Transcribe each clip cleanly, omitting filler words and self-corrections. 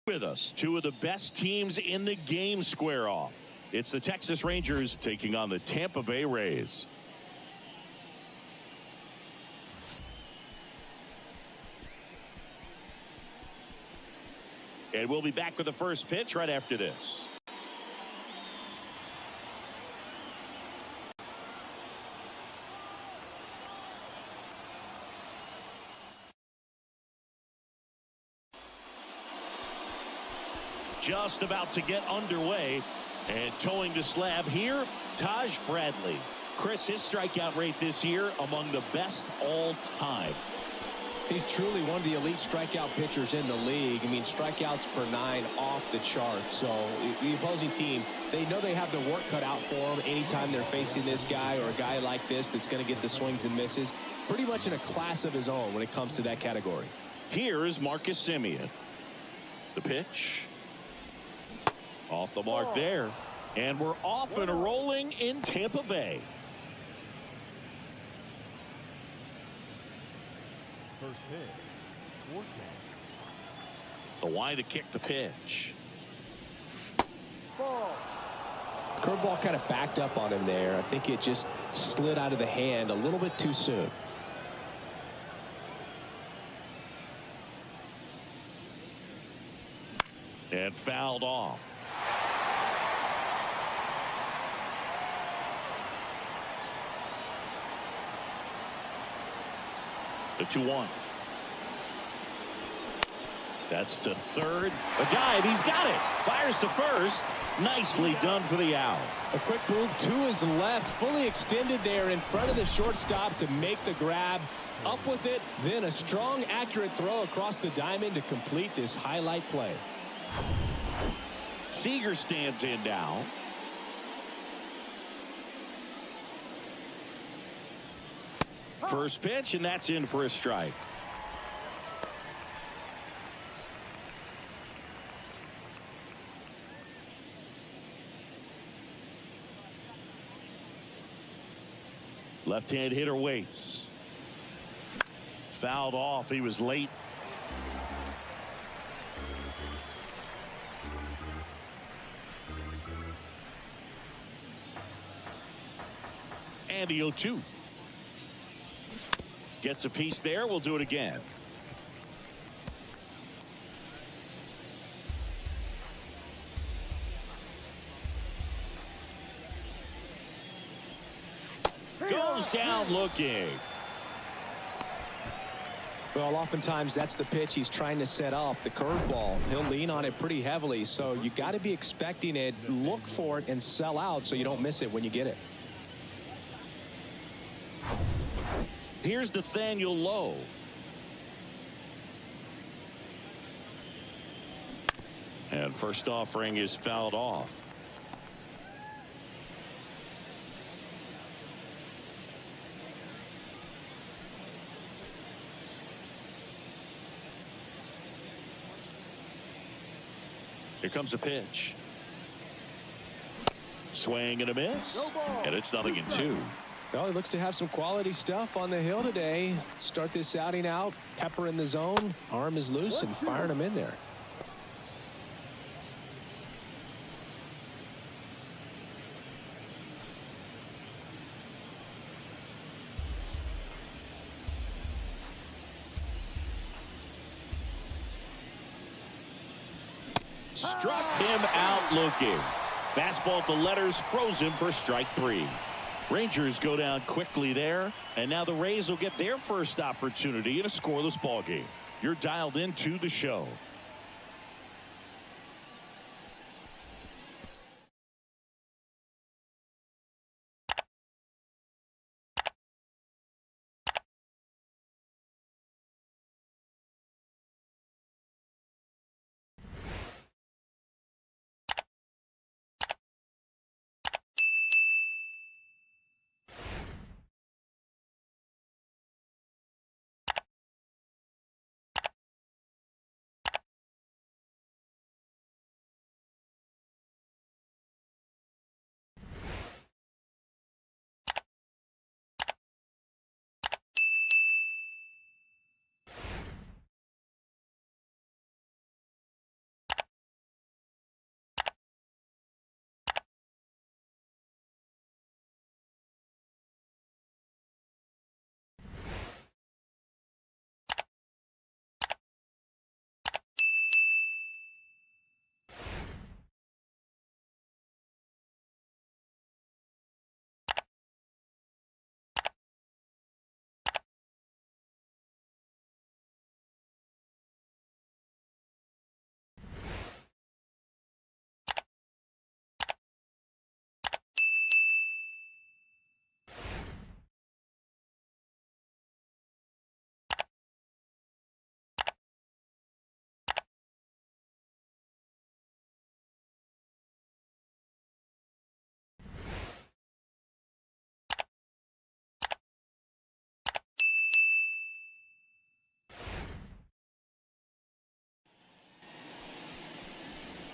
With us, two of the best teams in the game square off. It's the Texas Rangers taking on the Tampa Bay Rays. And we'll be back with the first pitch right after this. Just about to get underway, and towing the slab here, Taj Bradley. Chris, his strikeout rate this year among the best all time. He's truly one of the elite strikeout pitchers in the league. I mean, strikeouts per 9 off the chart. So the opposing team, they know they have their work cut out for them anytime they're facing this guy or a guy like this that's going to get the swings and misses. Pretty much in a class of his own when it comes to that category. Here's Marcus Semien. The pitch. Off the mark there. And we're off and rolling in Tampa Bay. First pitch. The wide to kick the pitch. Curveball kind of backed up on him there. I think it just slid out of the hand a little bit too soon. And fouled off. The 2-1. That's to third. A dive. He's got it. Fires to first. Nicely done for the out. A quick move to his left. Fully extended there in front of the shortstop to make the grab. Up with it. Then a strong, accurate throw across the diamond to complete this highlight play. Seager stands in now. First pitch, and that's in for a strike. Left-hand hitter waits. Fouled off. He was late. And the 0-2. Gets a piece there. We'll do it again. Goes down looking. Well, oftentimes that's the pitch he's trying to set up, the curveball. He'll lean on it pretty heavily, so you got to be expecting it, look for it, and sell out so you don't miss it when you get it. Here's Nathaniel Lowe. And first offering is fouled off. Here comes a pitch. Swing and a miss. And it's 0-2. Well, he looks to have some quality stuff on the hill today. Start this outing out. Pepper in the zone. Arm is loose and firing him in there. Struck him out looking. Fastball at the letters froze him for strike 3. Rangers go down quickly there, and now the Rays will get their first opportunity in a scoreless ballgame. You're dialed into the show.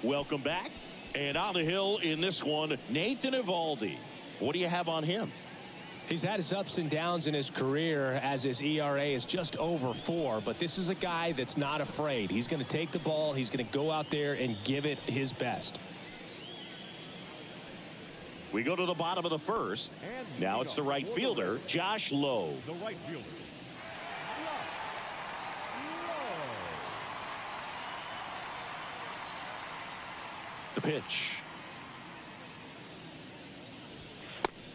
Welcome back. And on the hill in this one, Nathan Eovaldi. What do you have on him? He's had his ups and downs in his career as his ERA is just over 4. But this is a guy that's not afraid. He's going to take the ball. He's going to go out there and give it his best. We go to the bottom of the first. Now it's the right fielder, Josh Lowe. The right fielder. The pitch.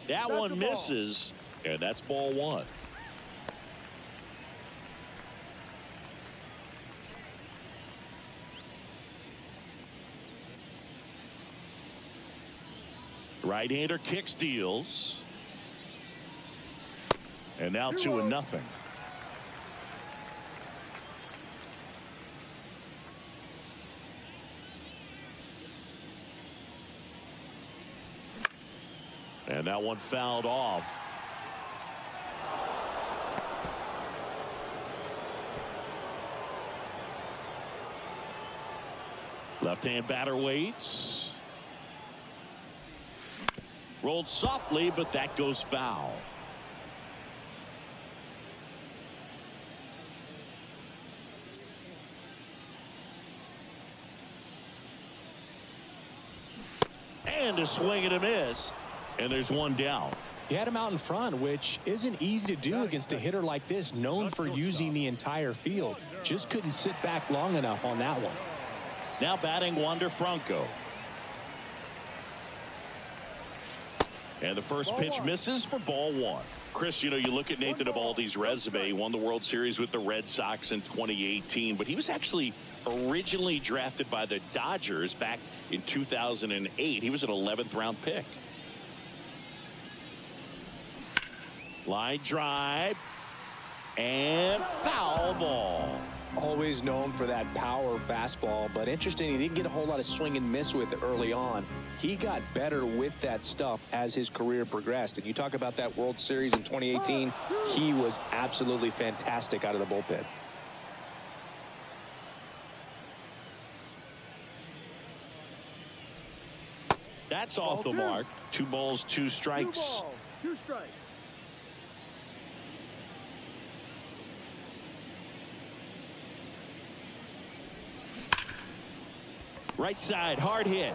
That one misses, and that's ball 1. Right-hander kicks, deals. And now 2-0. And that one fouled off. Left-hand batter waits. Rolled softly, but that goes foul. And a swing and a miss. And there's one down. He had him out in front, which isn't easy to do against a hitter like this, known for using the entire field. Just couldn't sit back long enough on that one. Now batting Wander Franco. And the first pitch misses for ball 1. Chris, you know, you look at Nathan Eovaldi's resume. He won the World Series with the Red Sox in 2018, but he was actually originally drafted by the Dodgers back in 2008. He was an 11th round pick. Line drive and foul ball. Always known for that power fastball, but interesting, he didn't get a whole lot of swing and miss with it early on. He got better with that stuff as his career progressed. And you talk about that World Series in 2018, he was absolutely fantastic out of the bullpen. That's off the mark. 2 balls, 2 strikes. 2 balls, 2 strikes. Right side, hard hit.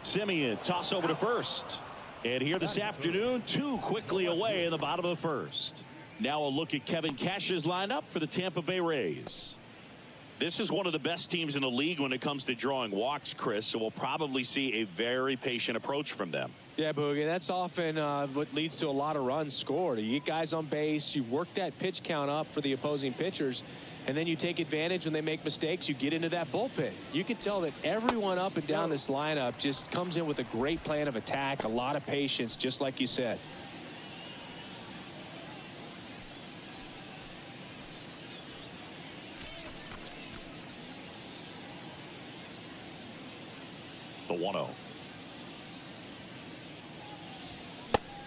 Simeon, toss over to first. And here this afternoon, 2 quickly away in the bottom of the first. Now a look at Kevin Cash's lineup for the Tampa Bay Rays. This is one of the best teams in the league when it comes to drawing walks, Chris, so we'll probably see a very patient approach from them. Yeah, Boogie, that's often what leads to a lot of runs scored. You get guys on base, you work that pitch count up for the opposing pitchers, and then you take advantage when they make mistakes. You get into that bullpen. You can tell that everyone up and down this lineup just comes in with a great plan of attack, a lot of patience, just like you said. The 1-0.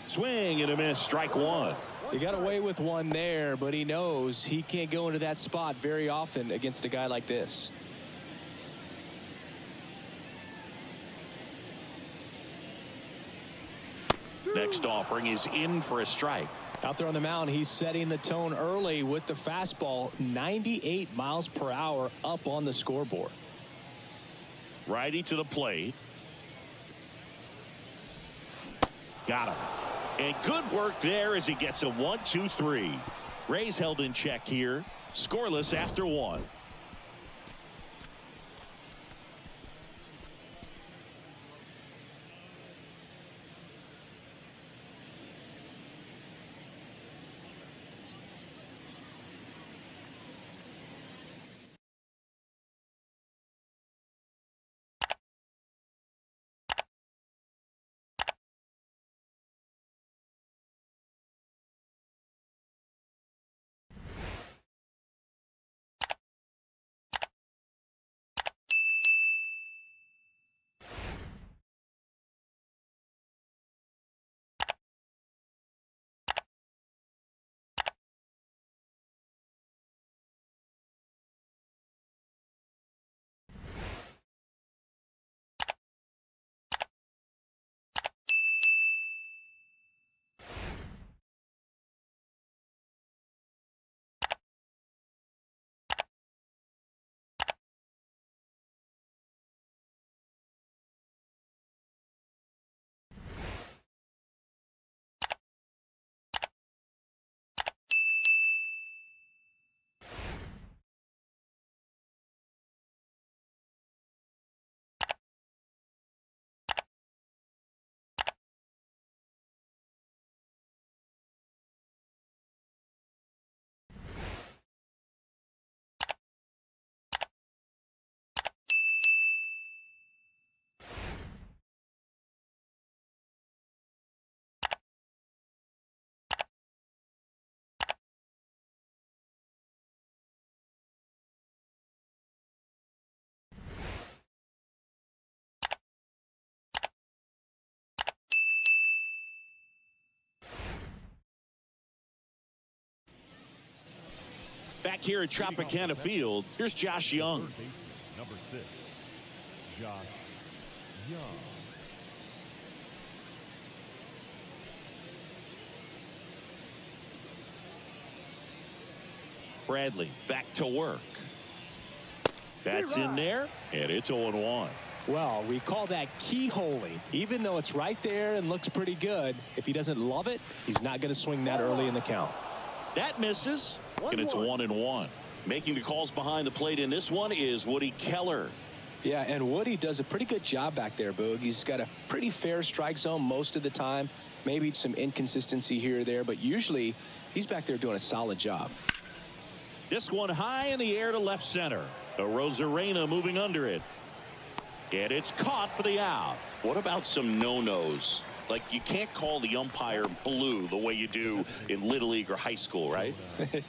Swing and a miss, strike 1. He got away with one there, but he knows he can't go into that spot very often against a guy like this. Next offering is in for a strike. Out there on the mound, he's setting the tone early with the fastball, 98 miles per hour up on the scoreboard. Righty to the plate. Got him. And good work there as he gets a 1-2-3. Rays held in check here. Scoreless after 1. Back here at Tropicana Field, here's Josh Young. Third baseman, number 6, Josh Young. Bradley back to work. That's in there, and it's 0-1. Well, we call that keyholing. Even though it's right there and looks pretty good, if he doesn't love it, he's not going to swing that early in the count. That misses, and it's 1-1. Making the calls behind the plate in this one is Woody Keller. Yeah, and Woody does a pretty good job back there, Boog. He's got a pretty fair strike zone most of the time. Maybe some inconsistency here or there, but usually he's back there doing a solid job. This one high in the air to left center. The Rosarena moving under it. And it's caught for the out. What about some no-nos? Like, you can't call the umpire blue the way you do in Little League or high school, right?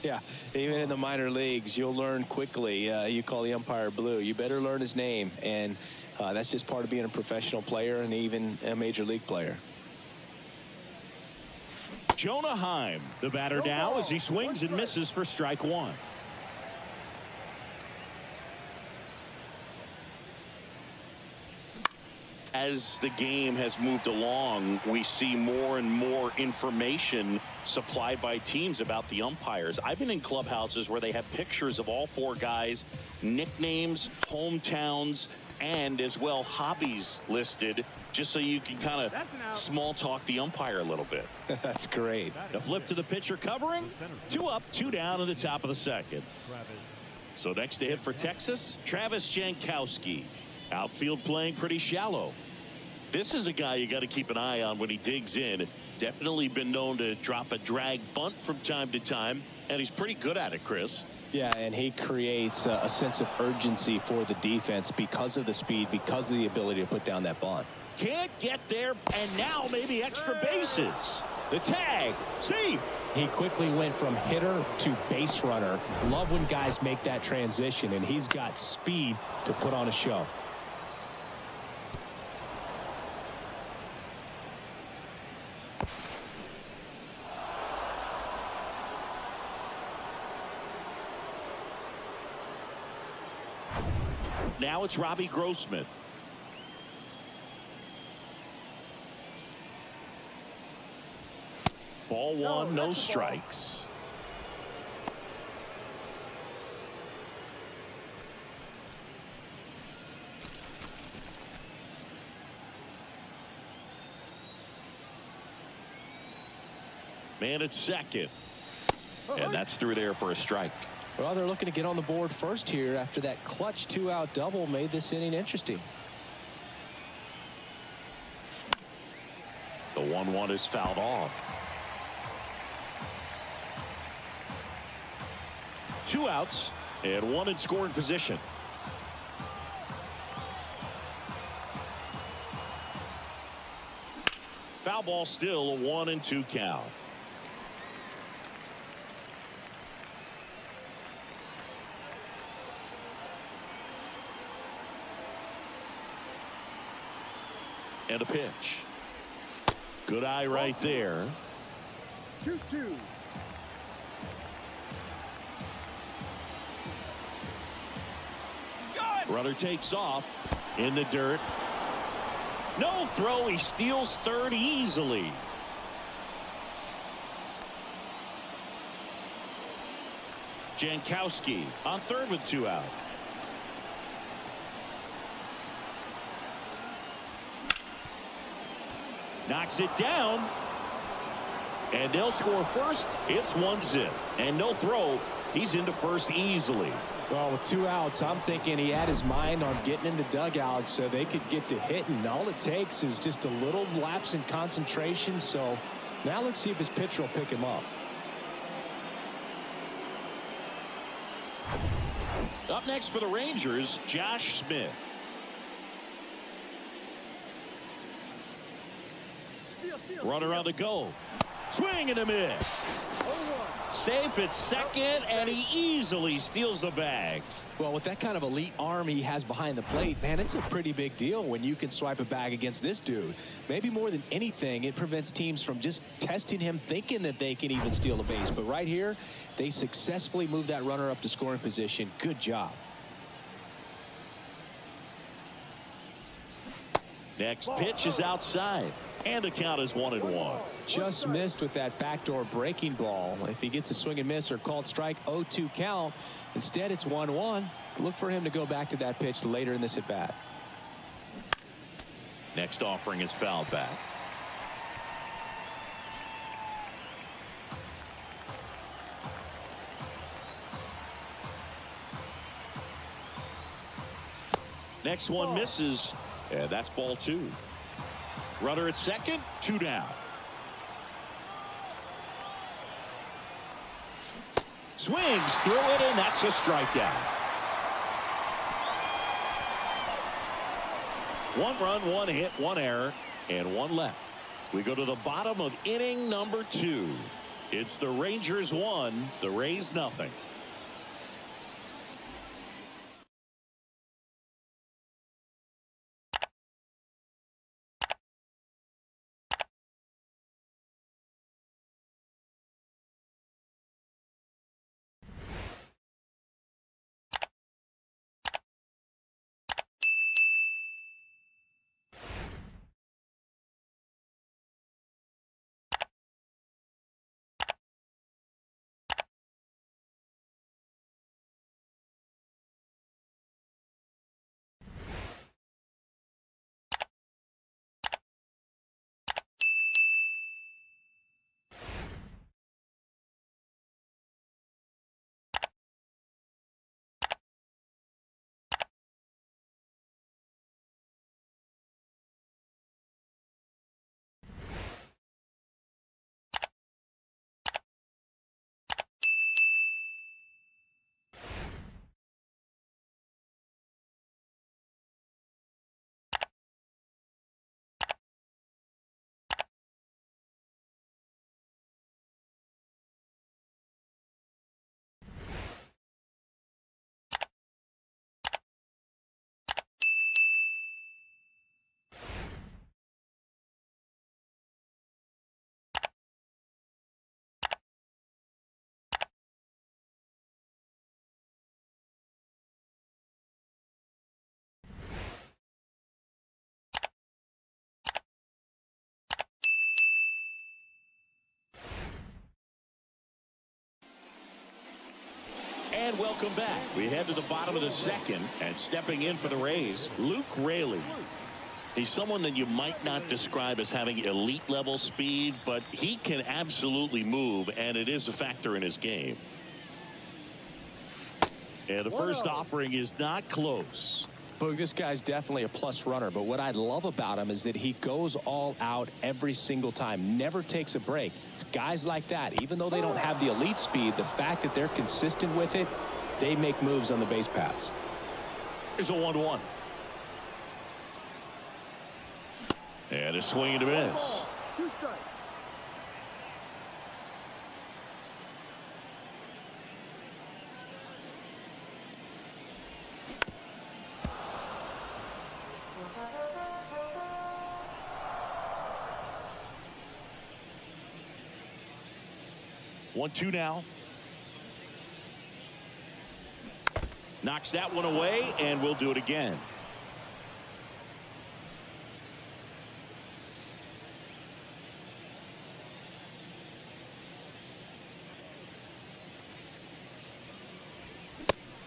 Yeah, even in the minor leagues, you'll learn quickly. You call the umpire blue. You better learn his name. And that's just part of being a professional player and even a major league player. Jonah Heim, the batter now as he swings and misses for strike one. As the game has moved along, we see more and more information supplied by teams about the umpires. I've been in clubhouses where they have pictures of all four guys, nicknames, hometowns, and as well hobbies listed, just so you can kind of small talk the umpire a little bit. That's great. The flip to the pitcher covering. 2 up, 2 down in the top of the second. So next to hit for Texas, Travis Jankowski. Outfield playing pretty shallow. This is a guy you got to keep an eye on when he digs in. Definitely been known to drop a drag bunt from time to time, and he's pretty good at it, Chris. Yeah, and he creates a sense of urgency for the defense because of the speed, because of the ability to put down that bunt. Can't get there, and now maybe extra bases. The tag, see. He quickly went from hitter to base runner. Love when guys make that transition, and he's got speed to put on a show. Now it's Robbie Grossman. Ball one, no strikes. Man at second. And that's through there for a strike. Well, they're looking to get on the board first here after that clutch 2-out double made this inning interesting. The 1-1 is fouled off. 2 outs and 1 in scoring position. Foul ball, still a 1-2 count. And a pitch. Good eye right there. 2-2. Runner takes off in the dirt. No throw. He steals third easily. Jankowski on third with 2 out. Knocks it down. And they'll score first. It's 1-0. And no throw. He's into first easily. Well, with 2 outs, I'm thinking he had his mind on getting in the dugout so they could get to hitting. All it takes is just a little lapse in concentration. So now let's see if his pitcher will pick him up. Up next for the Rangers, Josh Smith. Runner on the go. Swing and a miss. Safe at second, and he easily steals the bag. Well, with that kind of elite arm he has behind the plate, man, it's a pretty big deal when you can swipe a bag against this dude. Maybe more than anything, it prevents teams from just testing him, thinking that they can even steal a base. But right here, they successfully move that runner up to scoring position. Good job. Next pitch is outside, and the count is 1-1. Just missed with that backdoor breaking ball. If he gets a swing and miss or called strike, 0-2 count. Instead, it's 1-1. Look for him to go back to that pitch later in this at bat. Next offering is fouled back. Next one misses, and that's ball 2. Runner at second, 2 down. Swings through it, and that's a strikeout. 1 run, 1 hit, 1 error, and 1 left. We go to the bottom of inning number 2. It's the Rangers 1, the Rays nothing. And welcome back. We head to the bottom of the second, and stepping in for the Rays, Luke Raley. He's someone that you might not describe as having elite level speed, but he can absolutely move, and it is a factor in his game. And the first offering is not close. Boog, this guy's definitely a plus runner, but what I love about him is that he goes all out every single time, never takes a break. It's guys like that, even though they don't have the elite speed, the fact that they're consistent with it, they make moves on the base paths. Here's a 1-1. And a swing and a miss. 2 strikes. One, 2 now. Knocks that one away, and we'll do it again.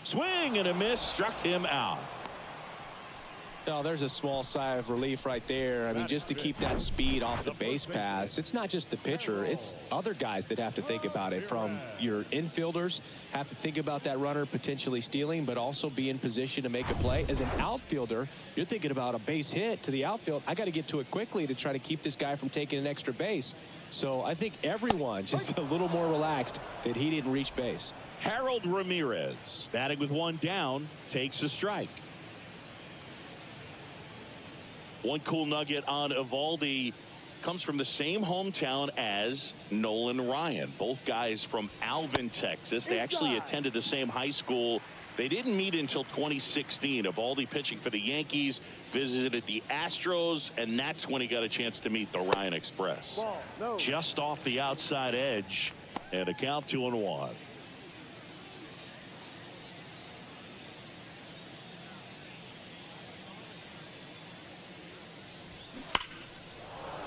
Swing and a miss, struck him out. Oh, there's a small sigh of relief right there. I mean, just to keep that speed off the base paths. It's not just the pitcher. It's other guys that have to think about it. From your infielders have to think about that runner potentially stealing, but also be in position to make a play. As an outfielder, you're thinking about a base hit to the outfield. I got to get to it quickly to try to keep this guy from taking an extra base. So I think everyone just a little more relaxed that he didn't reach base. Harold Ramirez, batting with 1 down, takes a strike. One cool nugget on Eovaldi. comes from the same hometown as Nolan Ryan. Both guys from Alvin, Texas. They actually attended the same high school. They didn't meet until 2016. Eovaldi pitching for the Yankees, visited the Astros, and that's when he got a chance to meet the Ryan Express. Just off the outside edge, and a count 2-1.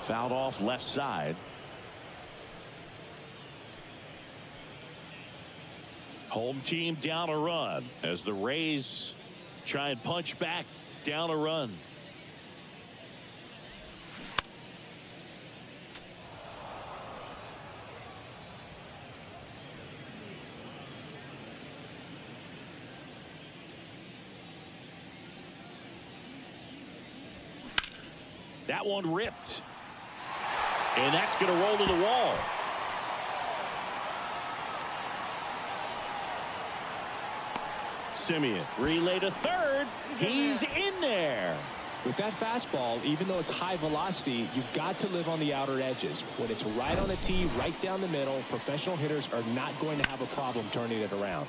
Fouled off left side. Home team down a run as the Rays try and punch back down a run. That one ripped. And that's going to roll to the wall. Simeon relay to third. He's in there. With that fastball, even though it's high velocity, you've got to live on the outer edges. When it's right on the tee, right down the middle, professional hitters are not going to have a problem turning it around.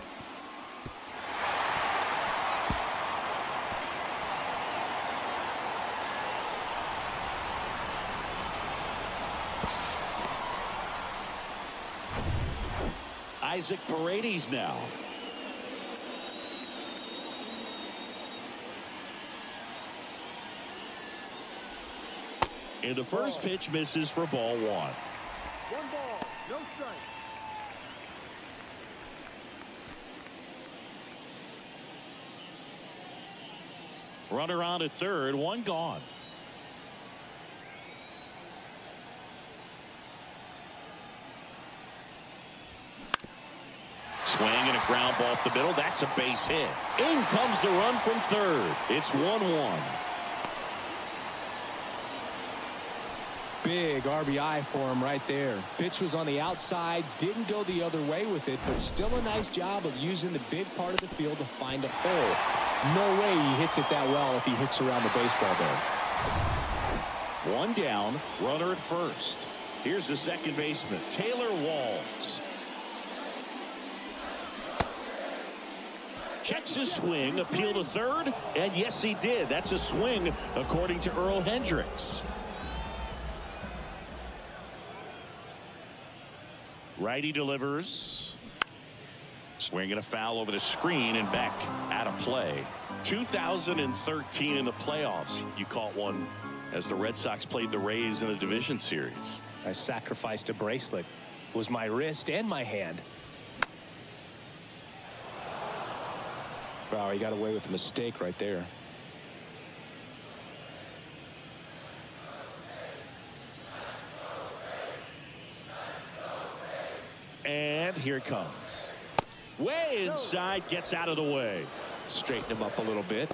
Isaac Paredes now. And the first pitch misses for ball 1. 1 ball, no strike. Runner on at third, 1 gone. Swing and a ground ball up the middle. That's a base hit. In comes the run from third. It's 1-1. Big RBI for him right there. Pitch was on the outside, didn't go the other way with it, but still a nice job of using the big part of the field to find a hole. No way he hits it that well if he hooks around the baseball there. 1 down, runner at first. Here's the second baseman, Taylor Walls. Checks his swing, appeal to third, and yes, he did. That's a swing, according to Earl Hendricks. Righty delivers. Swing and a foul over the screen and back out of play. 2013 in the playoffs, you caught one as the Red Sox played the Rays in the division series. I sacrificed a bracelet. It was my wrist and my hand. Wow, he got away with a mistake right there. And here it comes. Way inside, gets out of the way. Straighten him up a little bit.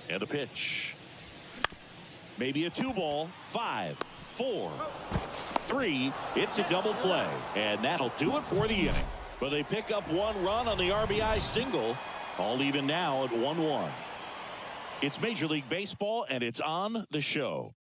And a pitch. Maybe a 2-ball. 5, 4, 3. It's a double play. And that'll do it for the inning. But they pick up 1 run on the RBI single. All even now at 1-1. It's Major League Baseball, and it's on the show.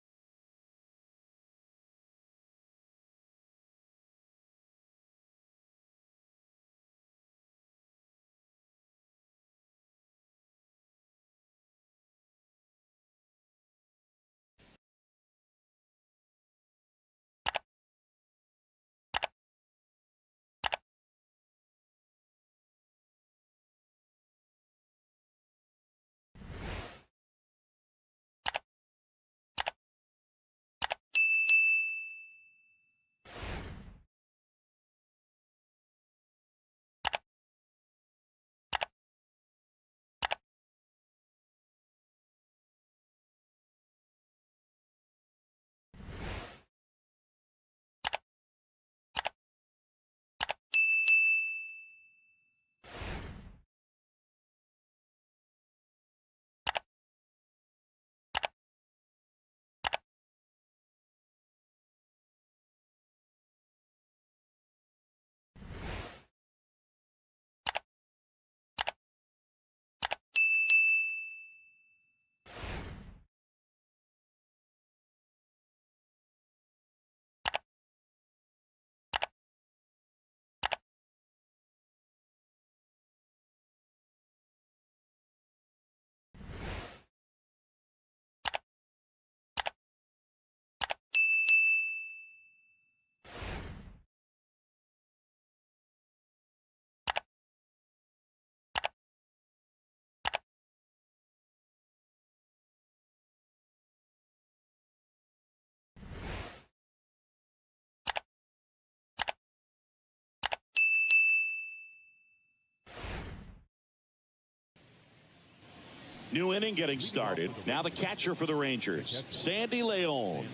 New inning getting started. Now the catcher for the Rangers, Sandy Leon.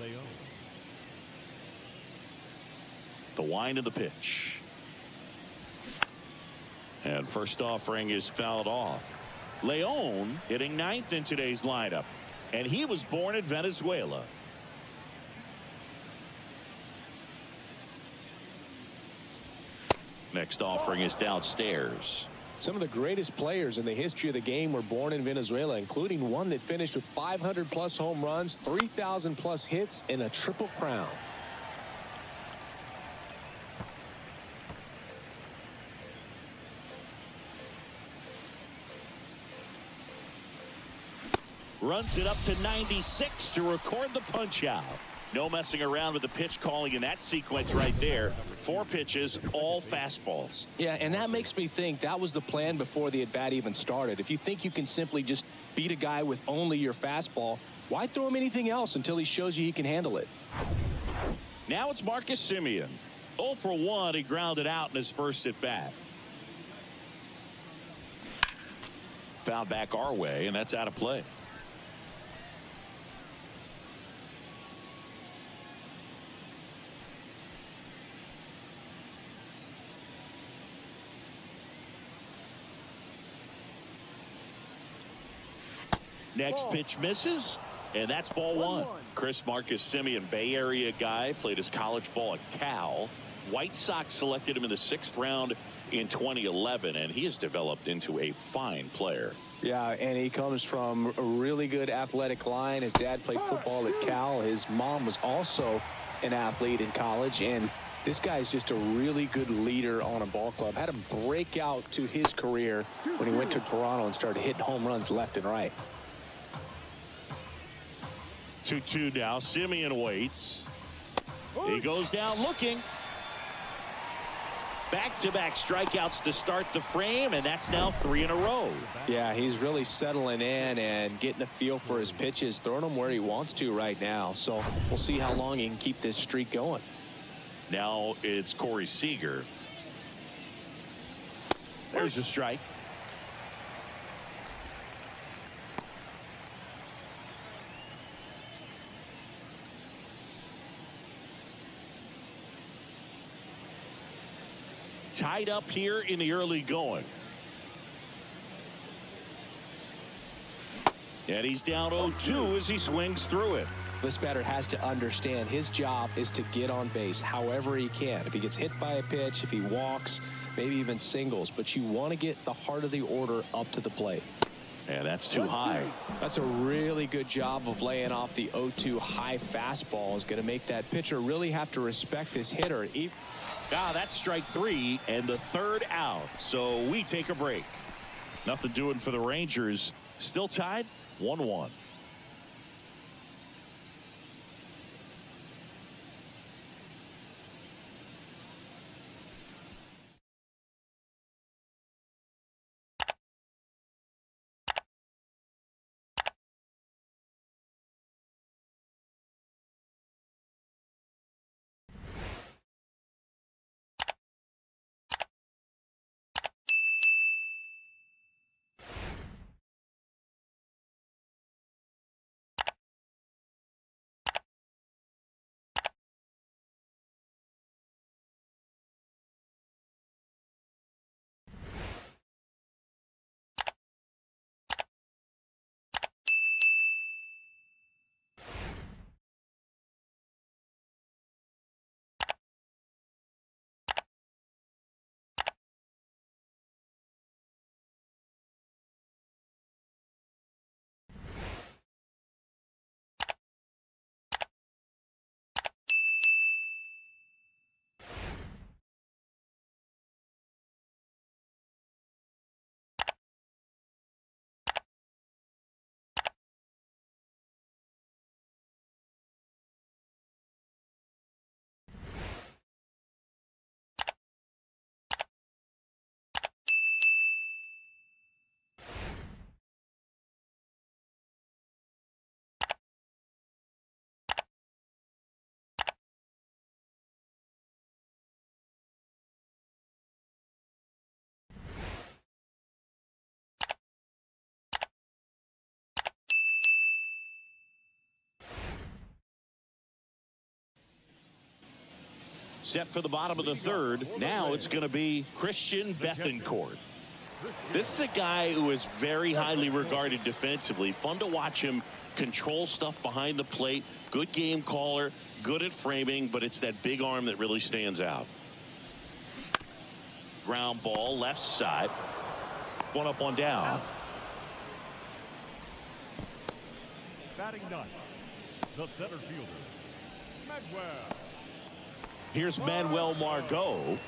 Leon. The wind of the pitch. And first offering is fouled off. Leon hitting ninth in today's lineup. And he was born in Venezuela. Next offering is downstairs. Some of the greatest players in the history of the game were born in Venezuela, including one that finished with 500-plus home runs, 3,000-plus hits, and a triple crown. Runs it up to 96 to record the punch out. No messing around with the pitch calling in that sequence right there. 4 pitches, all fastballs. Yeah, and that makes me think that was the plan before the at-bat even started. If you think you can simply just beat a guy with only your fastball, why throw him anything else until he shows you he can handle it? Now it's Marcus Semien. 0 for 1, he grounded out in his first at-bat. Fouled back our way, and that's out of play. Next pitch misses, and that's ball one. Chris Marcus Semien, Bay Area guy, played his college ball at Cal. White Sox selected him in the 6th round in 2011, and he has developed into a fine player. Yeah, and he comes from a really good athletic line. His dad played football at Cal. His mom was also an athlete in college, and this guy's just a really good leader on a ball club. Had him break out to his career when he went to Toronto and started hitting home runs left and right. 2-2 now. Semien waits. He goes down looking. Back-to-back strikeouts to start the frame, and that's now 3 in a row. Yeah, he's really settling in and getting a feel for his pitches, throwing them where he wants to right now. So we'll see how long he can keep this streak going. Now it's Corey Seager. There's a strike. Tied up here in the early going. And he's down 0-2 as he swings through it. This batter has to understand his job is to get on base however he can. If he gets hit by a pitch, if he walks, maybe even singles. But you want to get the heart of the order up to the plate. And that's too high. That's a really good job of laying off the 0-2 high fastball. Is going to make that pitcher really have to respect this hitter. That's strike 3 and the 3rd out. So we take a break. Nothing doing for the Rangers. Still tied 1-1. Set for the bottom of the third. Now it's going to be Christian Bethancourt. This is a guy who is very highly regarded defensively. Fun to watch him control stuff behind the plate. Good game caller, good at framing, but it's that big arm that really stands out. Ground ball, left side. One up, one down. Batting ninth, the center fielder, Manuel. Here's Manuel Margot.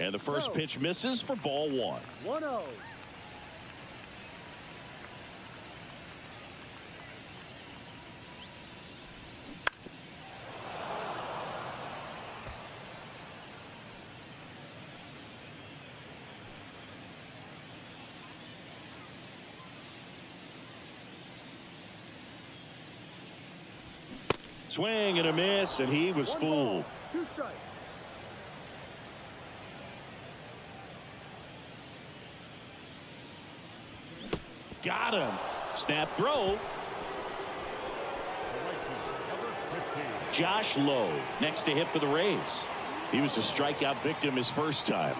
And the first pitch misses for ball one. 1-0. Swing and a miss, and he was fooled. 2 strikes. Got him. Snap throw. Josh Lowe next to hit for the Rays. He was a strikeout victim his first time.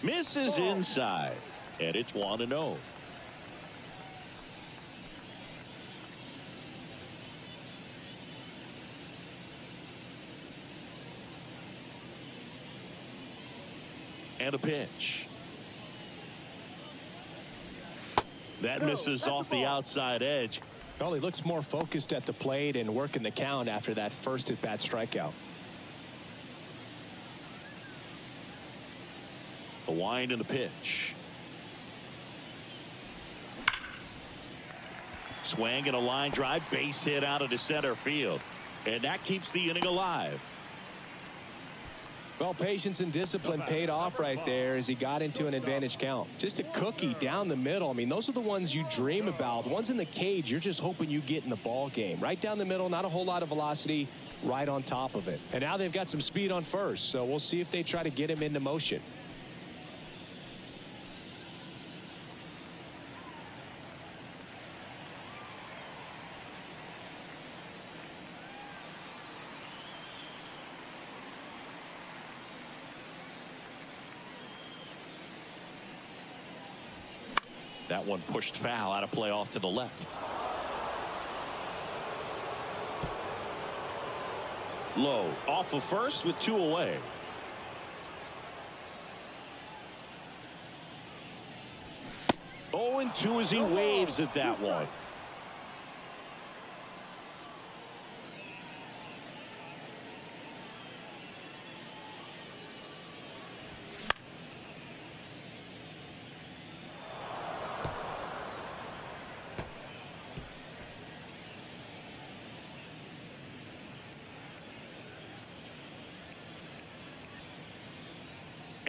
Misses inside, and it's 1-0. And a pitch. That misses off the outside edge. Well, he looks more focused at the plate and working the count after that first at-bat strikeout. The wind and the pitch. Swing and a line drive, base hit out of the center field. And that keeps the inning alive. Well, patience and discipline paid off right there as he got into an advantage count. Just a cookie down the middle. I mean, those are the ones you dream about. The ones in the cage, you're just hoping you get in the ball game. Right down the middle, not a whole lot of velocity, right on top of it. And now they've got some speed on first, so we'll see if they try to get him into motion. That one pushed foul, out of play off to the left. Low off of first with 2 away. Oh, and 2 as he waves at that one.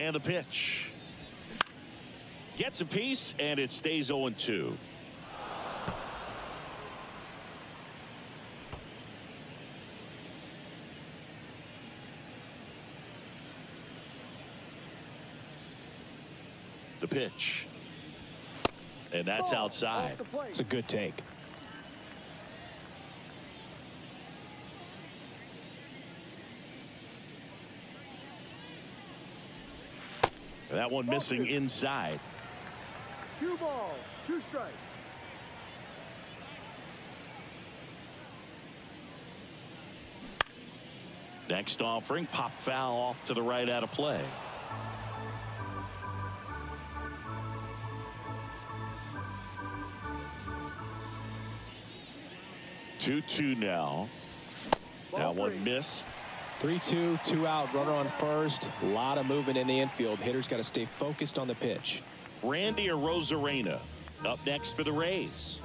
And the pitch. Gets a piece, and it stays 0-2. The pitch. And that's outside. It's a good take. That one missing inside. 2 balls, 2 strikes. Next offering, pop foul off to the right, out of play. Two now. That one missed. 3-2, 2 out, runner on first. A lot of movement in the infield. Hitter's got to stay focused on the pitch. Randy Arozarena up next for the Rays.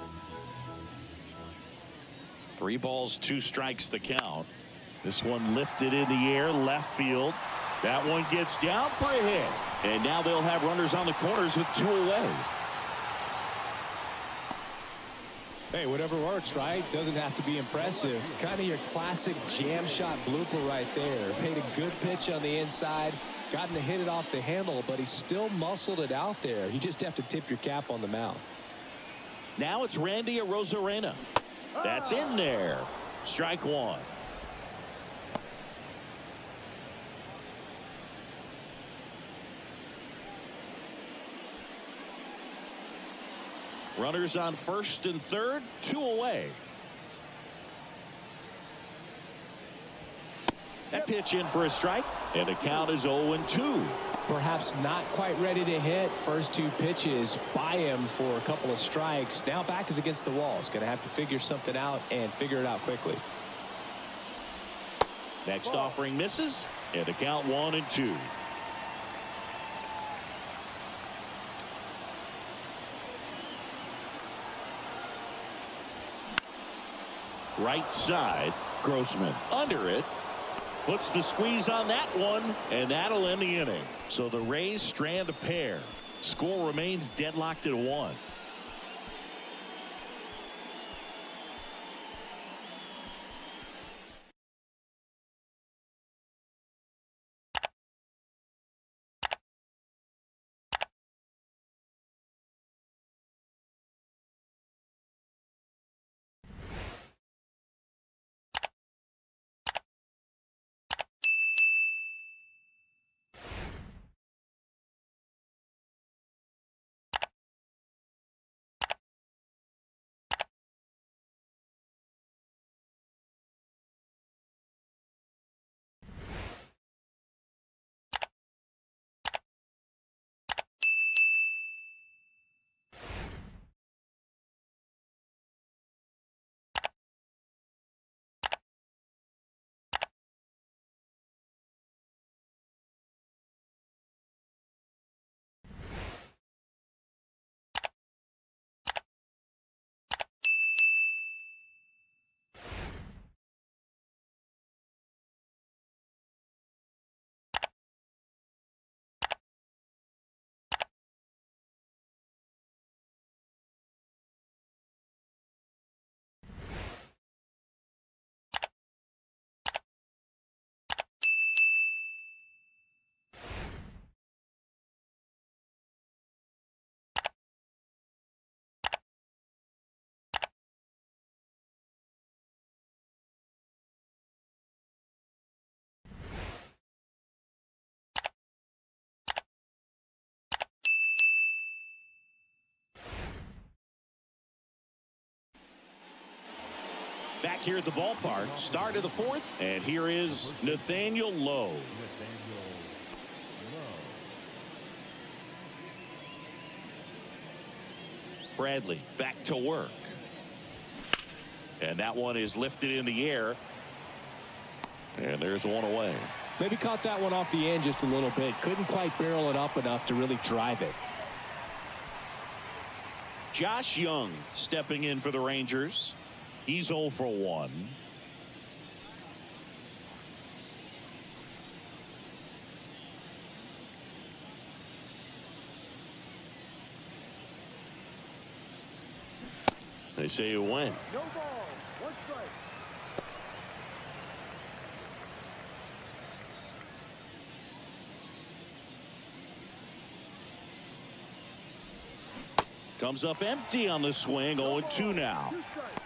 3 balls, 2 strikes the count. This one lifted in the air, left field. That one gets down for a hit. And now they'll have runners on the corners with 2 away. Hey, whatever works, right? Doesn't have to be impressive. Kind of your classic jam shot blooper right there. Paid a good pitch on the inside. Gotten to hit it off the handle, but he still muscled it out there. You just have to tip your cap on the mound. Now it's Randy Arozarena. That's in there. Strike 1. Runners on first and third, 2 away. That pitch in for a strike, and the count is 0-2. Perhaps not quite ready to hit. First 2 pitches by him for a couple of strikes. Now back is against the wall. He's going to have to figure something out and figure it out quickly. Next offering misses, and the count 1-2. Right side, Grossman under it. Puts the squeeze on that one, and that'll end the inning. So the Rays strand a pair. Score remains deadlocked at 1. Back here at the ballpark, start of the 4th, and here is Nathaniel Lowe. Bradley back to work. And that one is lifted in the air. And there's one away. Maybe caught that one off the end just a little bit. Couldn't quite barrel it up enough to really drive it. Josh Young stepping in for the Rangers. He's 0 for 1. They say you win. No ball. 1 strike. Comes up empty on the swing. 0-2 now. 2 strikes.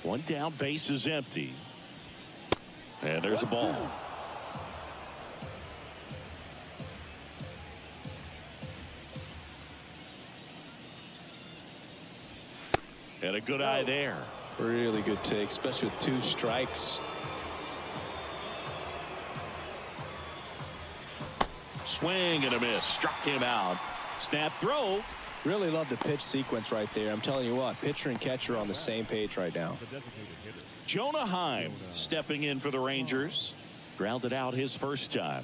One down, base is empty. And there's a ball. And a good eye there. Really good take, especially with 2 strikes. Swing and a miss. Struck him out. Snap throw. Really love the pitch sequence right there. I'm telling you what, pitcher and catcher are on the same page right now. Jonah Heim stepping in for the Rangers. Grounded out his first time.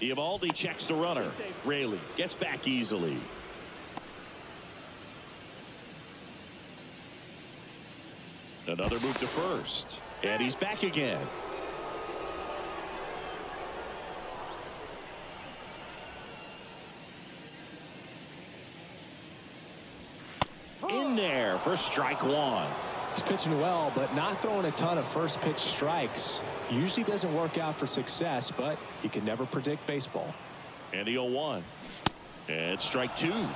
Eovaldi checks the runner. Raley gets back easily. Another move to first. And he's back again. In there for strike one. He's pitching well, but not throwing a ton of first pitch strikes. Usually doesn't work out for success, but you can never predict baseball. And the 0-1. And strike two. 0-2.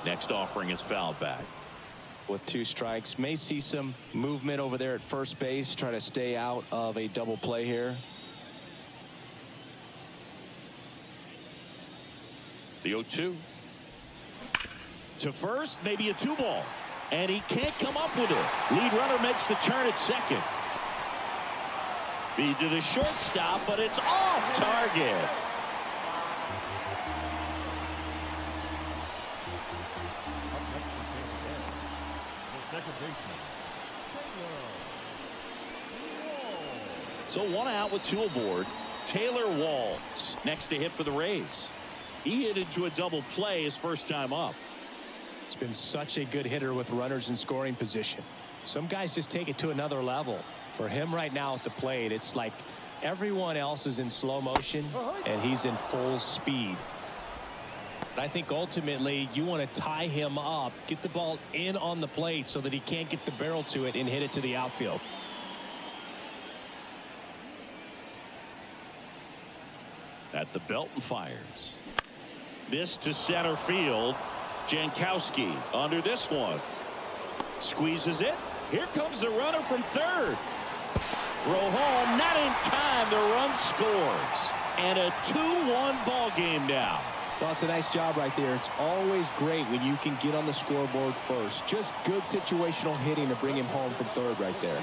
Next offering is fouled back. With two strikes, may see some movement over there at first base, try to stay out of a double play here. The 0-2. To first, maybe a 2-ball. And he can't come up with it. Lead runner makes the turn at second. Feed to the shortstop, but it's off target. So one out with two aboard. Taylor Walls next to hit for the Rays. He hit into a double play his first time up. He's been such a good hitter with runners in scoring position. Some guys just take it to another level. For him right now at the plate, it's like everyone else is in slow motion and he's in full speed. I think ultimately you want to tie him up, get the ball in on the plate so that he can't get the barrel to it and hit it to the outfield. At the belt and fires. This to center field. Jankowski under this one. Squeezes it. Here comes the runner from third. Throw home, not in time. The run scores. And a 2-1 ball game now. Well, it's a nice job right there. It's always great when you can get on the scoreboard first. Just good situational hitting to bring him home from third right there.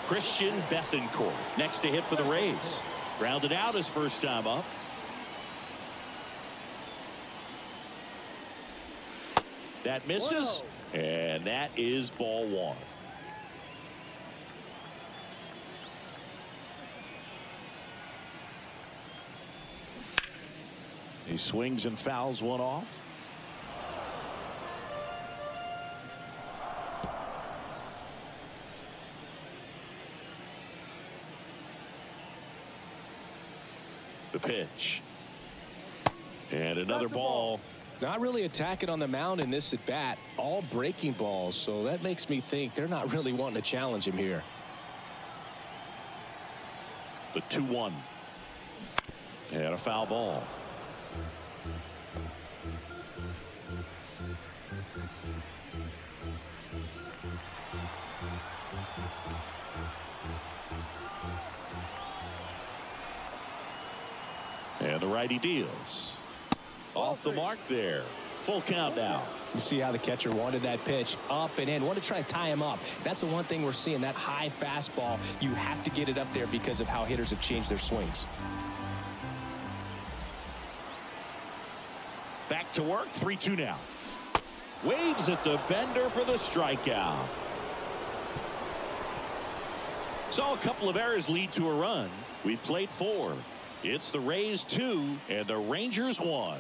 Christian Bethancourt next to hit for the Rays. Grounded out his first time up. That misses. Whoa. And that is ball one. He swings and fouls one off. The pitch. And another ball. Not really attacking on the mound in this at bat. All breaking balls. So that makes me think they're not really wanting to challenge him here. The 2-1. And a foul ball. And the righty deals. Off the mark there. Full count now. You see how the catcher wanted that pitch up and in. Want to try to tie him up. That's the one thing we're seeing. That high fastball. You have to get it up there because of how hitters have changed their swings. Back to work. 3-2 now. Waves at the bender for the strikeout. Saw a couple of errors lead to a run. We played 4. It's the Rays 2 and the Rangers 1.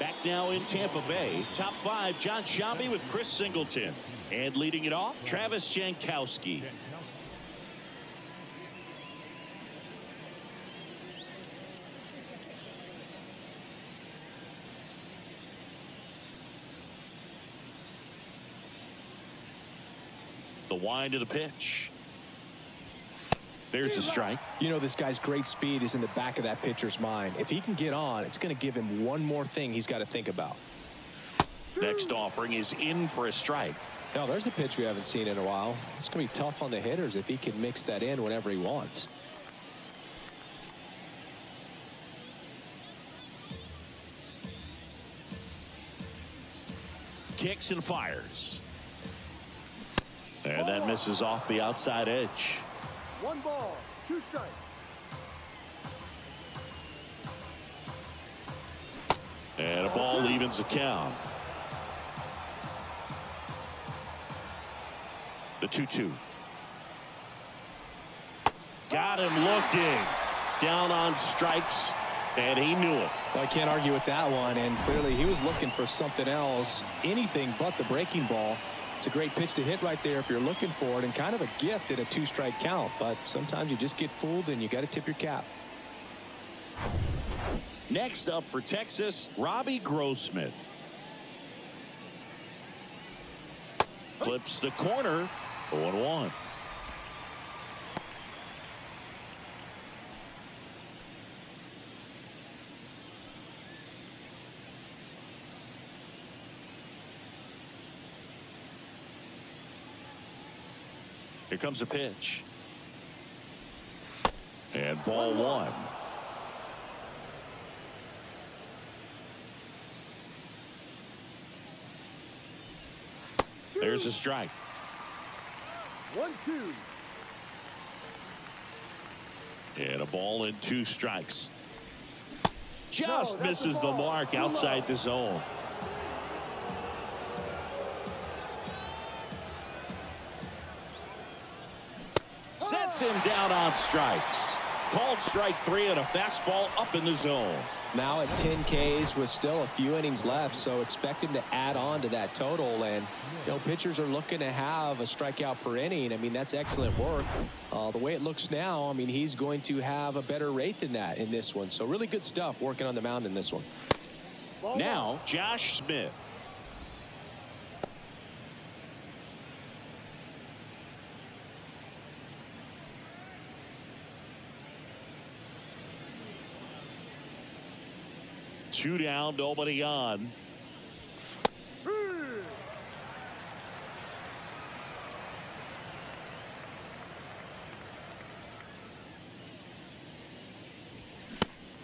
Back now in Tampa Bay, top 5, John Shambi with Chris Singleton. And leading it off, Travis Jankowski. The wind of the pitch. There's a strike. You know, this guy's great speed is in the back of that pitcher's mind. If he can get on, it's going to give him one more thing he's got to think about. Next offering is in for a strike. Now, there's a pitch we haven't seen in a while. It's going to be tough on the hitters if he can mix that in whenever he wants. Kicks and fires. And that misses off the outside edge. 1 ball, 2 strikes. And a ball evens the count. The 2-2. Got him looking. Down on strikes, and he knew it. Well, I can't argue with that one, and clearly he was looking for something else, anything but the breaking ball. It's a great pitch to hit right there if you're looking for it, and kind of a gift at a 2-strike count, but sometimes you just get fooled and you got to tip your cap. Next up for Texas, Robbie Grossman. Clips the corner. 0-1. Here comes a pitch. And ball 1. There's a strike. 1-2. And a ball and 2 strikes. Just misses the mark outside the zone. Sets him down on strikes. Called strike 3 and a fastball up in the zone. Now at 10 Ks with still a few innings left, so expect him to add on to that total. And you know, pitchers are looking to have a strikeout per inning. I mean, that's excellent work. The way it looks now, I mean, he's going to have a better rate than that in this one. So really good stuff working on the mound in this one. Now Josh Smith. Two down, nobody on.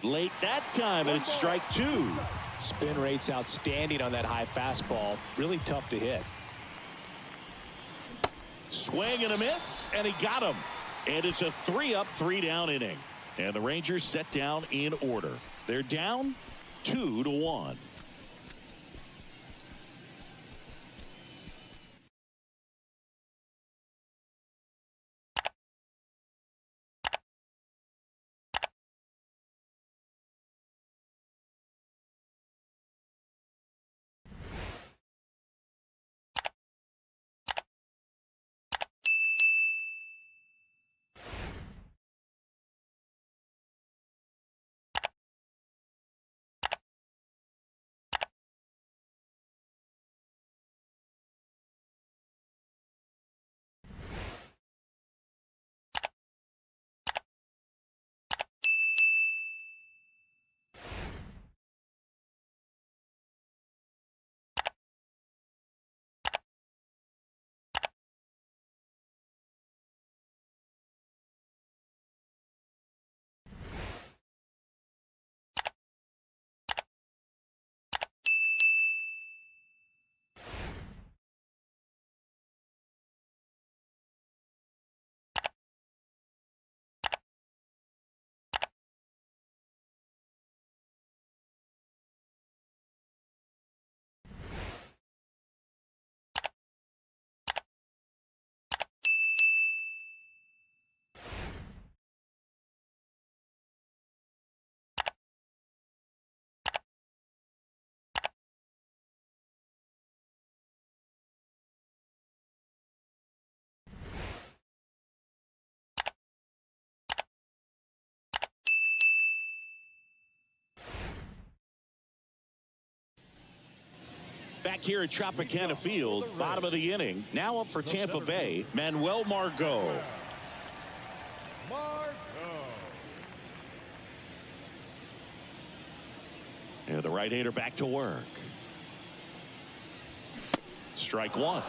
Late that time, and it's strike 2. Spin rate's outstanding on that high fastball. Really tough to hit. Swing and a miss, and he got him. And it's a 3-up, 3-down inning. And the Rangers set down in order. They're down 2-1. Back here at Tropicana Field, bottom of the inning. Now up for Tampa Bay, Manuel Margot. And the right-hander back to work. Strike one.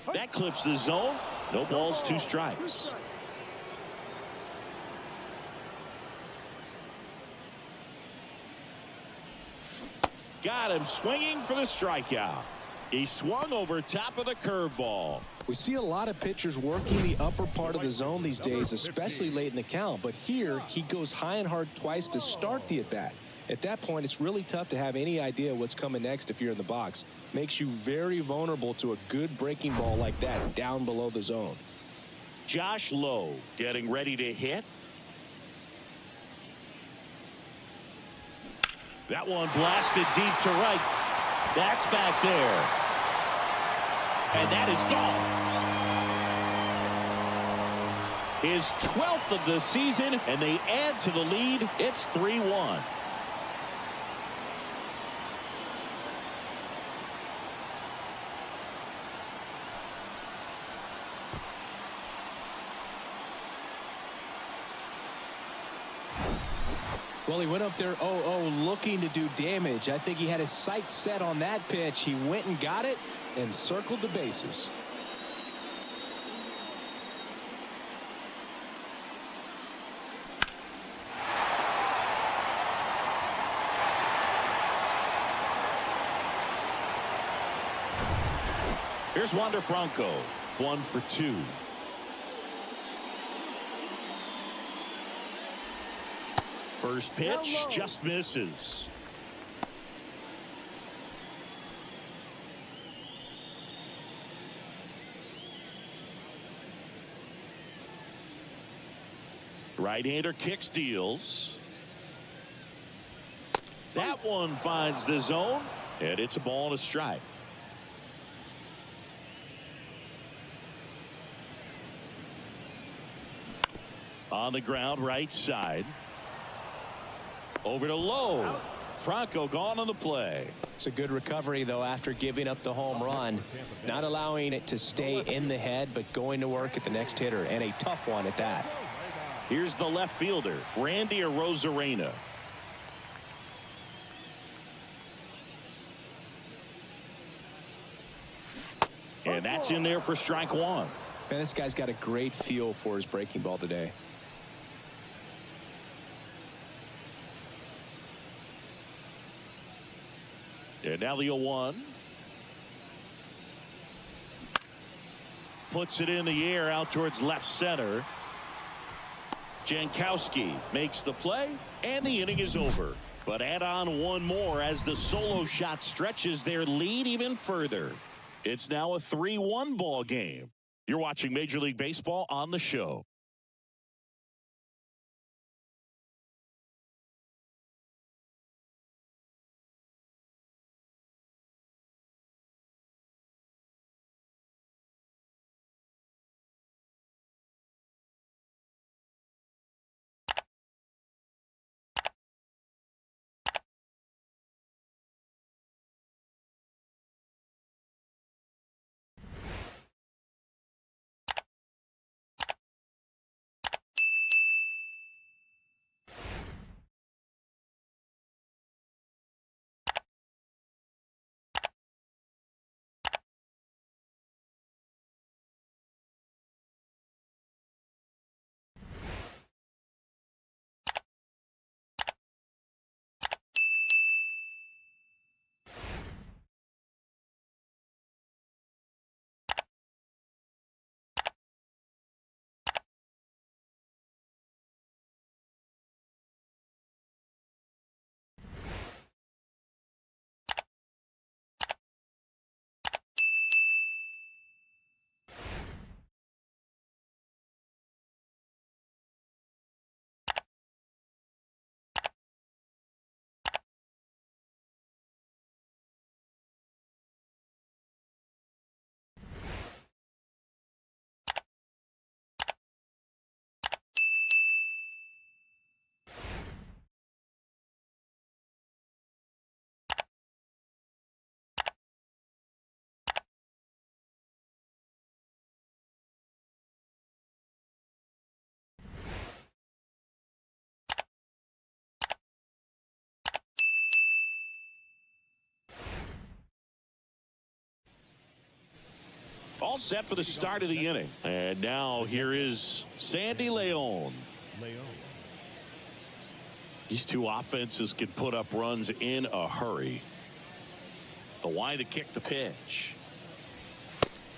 0-1. That clips the zone. No balls, 2 strikes. Got him swinging for the strikeout. He swung over top of the curveball. We see a lot of pitchers working the upper part of the zone these days, especially late in the count. But here, he goes high and hard twice to start the at-bat. At that point, it's really tough to have any idea what's coming next if you're in the box. Makes you very vulnerable to a good breaking ball like that down below the zone. Josh Lowe getting ready to hit. That one blasted deep to right. That's back there. And that is gone. His 12th of the season, and they add to the lead. It's 3-1. Well, he went up there 0-0 looking to do damage. I think he had his sights set on that pitch. He went and got it and circled the bases. Here's Wander Franco, 1 for 2. First pitch just misses. Right-hander kick steals. That one finds the zone, and it's a ball and a strike. On the ground, right side. Over to Lowe. Franco gone on the play. It's a good recovery, though, after giving up the home run. Not allowing it to stay in the head, but going to work at the next hitter, and a tough one at that. Here's the left fielder, Randy Arozarena. And that's in there for strike one. Man, this guy's got a great feel for his breaking ball today. And now the 0-1. Puts it in the air out towards left center. Jankowski makes the play, and the inning is over. But add on one more as the solo shot stretches their lead even further. It's now a 3-1 ball game. You're watching Major League Baseball on the show. All set for the start of the inning. And now here is Sandy Leon. These two offenses can put up runs in a hurry. The wide to kick the pitch.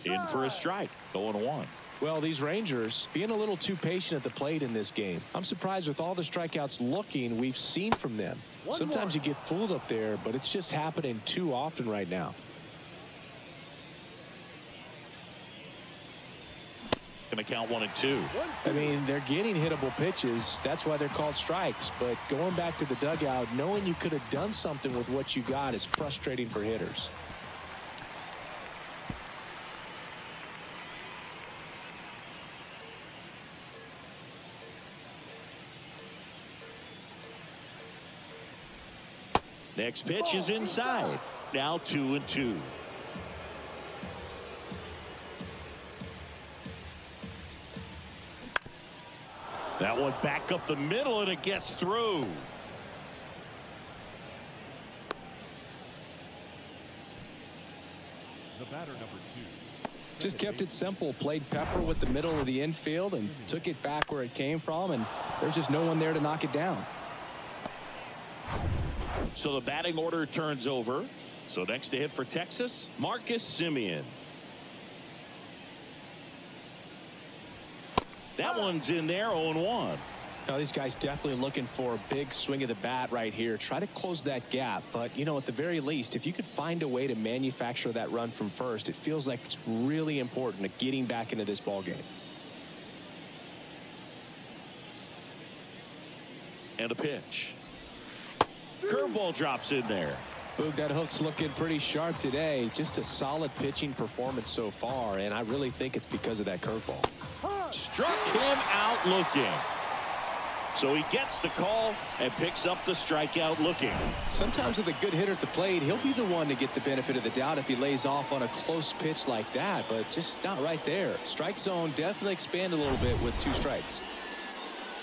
In for a strike. 0-1. Well, these Rangers being a little too patient at the plate in this game. I'm surprised with all the strikeouts we've seen from them. Sometimes you get fooled up there, but it's just happening too often right now. Going to count 1-2. I mean, they're getting hittable pitches. That's why they're called strikes. But going back to the dugout, knowing you could have done something with what you got is frustrating for hitters. Next pitch is inside. Now 2-2. That one back up the middle, and it gets through. The batter, number 2. Just kept it simple. Played pepper with the middle of the infield and took it back where it came from, and there's just no one there to knock it down. So the batting order turns over. So next to hit for Texas, Marcus Semien. That one's in there, 0-1. Now these guys definitely looking for a big swing of the bat right here. Try to close that gap. But, you know, at the very least, if you could find a way to manufacture that run from first, it feels like it's really important to getting back into this ball game. And a pitch. Curveball drops in there. Boog, that hook's looking pretty sharp today. Just a solid pitching performance so far, and I really think it's because of that curveball. Struck him out looking. So he gets the call and picks up the strikeout looking. Sometimes with a good hitter at the plate, he'll be the one to get the benefit of the doubt if he lays off on a close pitch like that, but just not right there. Strike zone definitely expanded a little bit with 2 strikes.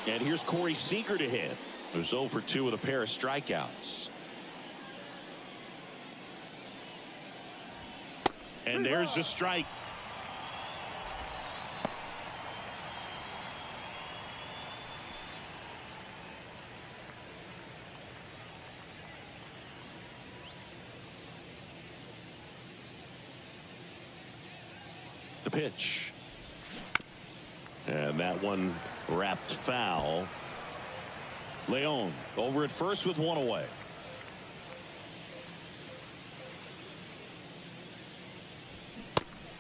And here's Corey Seager to hit. Who's 0 for 2 with a pair of strikeouts. And there's the strike. The pitch. And that one wrapped foul. Leon over at first with 1 away.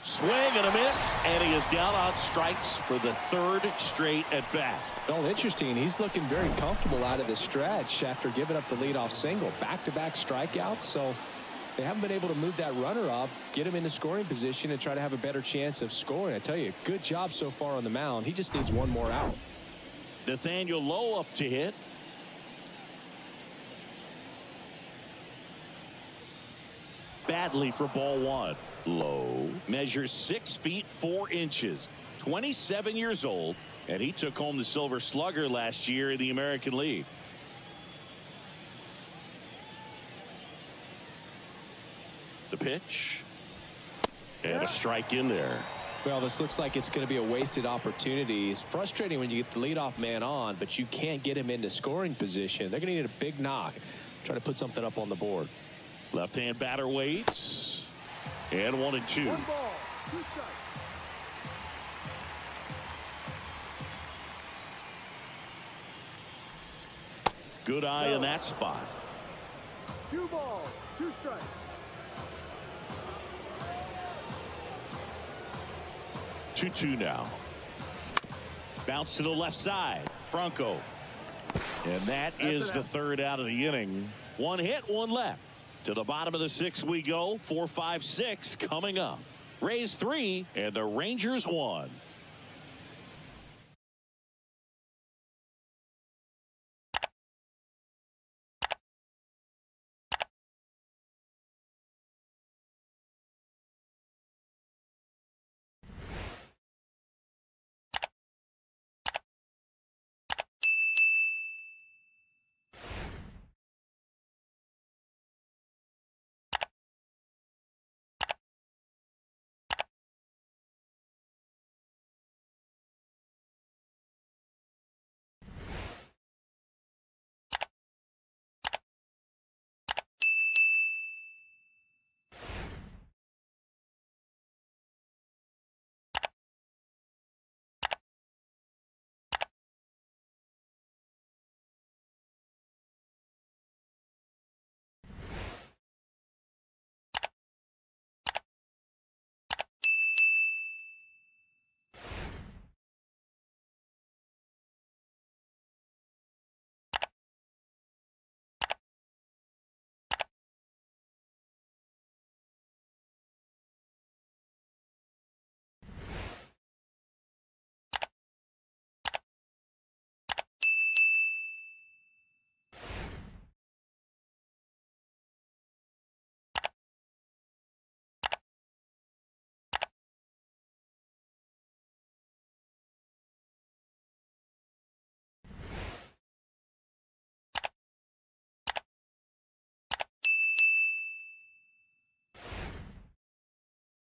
Swing and a miss, and he is down on strikes for the 3rd straight at bat. Well, interesting. He's looking very comfortable out of the stretch after giving up the leadoff single. Back-to-back strikeouts, so they haven't been able to move that runner up, get him into scoring position, and try to have a better chance of scoring. I tell you, good job so far on the mound. He just needs one more out. Nathaniel Lowe up to hit. Badly for ball 1. Lowe measures 6 feet 4 inches, 27 years old, and he took home the Silver Slugger last year in the American League. The pitch. And a strike in there. Well, this looks like it's going to be a wasted opportunity. It's frustrating when you get the leadoff man on, but you can't get him into scoring position. They're going to need a big knock. Try to put something up on the board. Left-hand batter waits. And 1-2. 1 ball, 2 strikes. Good eye in that spot. 2 balls, 2 strikes. 2-2 now. Bounce to the left side. Franco. And that is the 3rd out of the inning. 1 hit, 1 left. To the bottom of the 6th we go. 4, 5, 6 coming up. Rays 3 and the Rangers 1.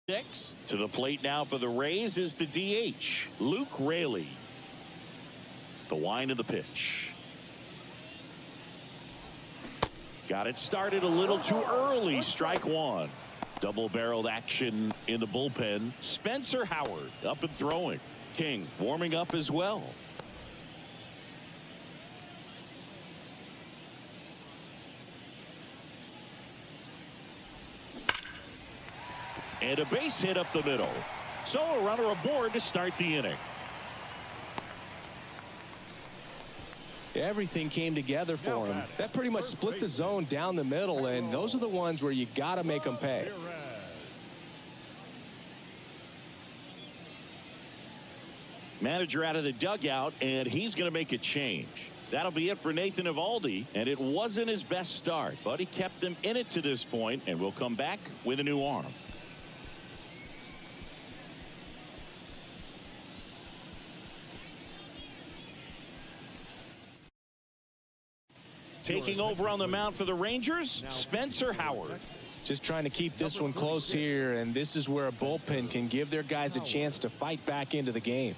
Six to the plate now for the Rays is the DH, Luke Raley. The wind of the pitch. Got it started a little too early. Strike one. Double-barreled action in the bullpen. Spencer Howard up and throwing. King warming up as well. And a base hit up the middle. So a runner aboard to start the inning. Everything came together for him. That pretty much split the zone down the middle, and those are the ones where you got to make them pay. Manager out of the dugout, and he's going to make a change. That'll be it for Nathan Eovaldi, and it wasn't his best start, but he kept them in it to this point, and will come back with a new arm. Taking over on the mound for the Rangers, Spencer Howard. Just trying to keep this one close here, and this is where a bullpen can give their guys a chance to fight back into the game.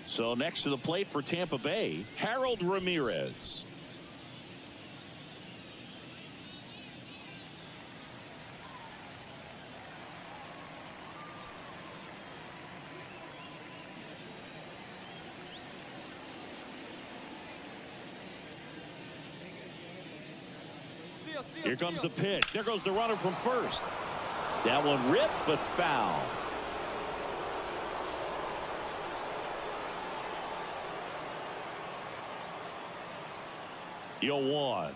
So next to the plate for Tampa Bay, Harold Ramirez. Here comes the pitch. There goes the runner from first. That one ripped, but foul. Yo, one.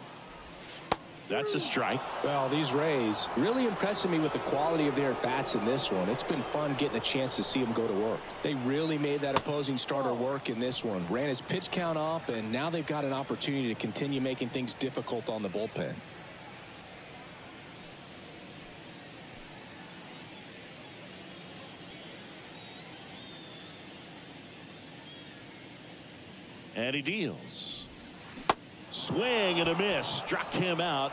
That's a strike. Well, these Rays really impressing me with the quality of their at-bats in this one. It's been fun getting a chance to see them go to work. They really made that opposing starter work in this one. Ran his pitch count up, and now they've got an opportunity to continue making things difficult on the bullpen. And he deals. Swing and a miss. Struck him out.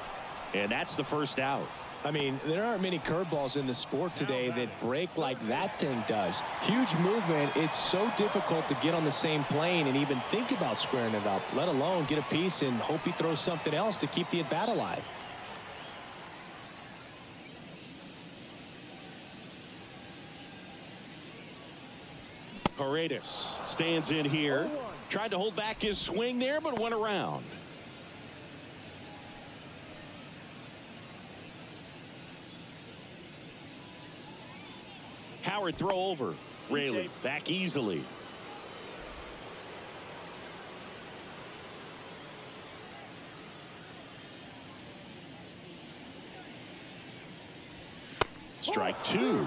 And that's the first out. I mean, there aren't many curveballs in the sport today that break like that thing does. Huge movement. It's so difficult to get on the same plane and even think about squaring it up, let alone get a piece and hope he throws something else to keep the at-bat alive. Paredes stands in here. Tried to hold back his swing there, but went around. Howard throw over. Raley back easily. Strike two.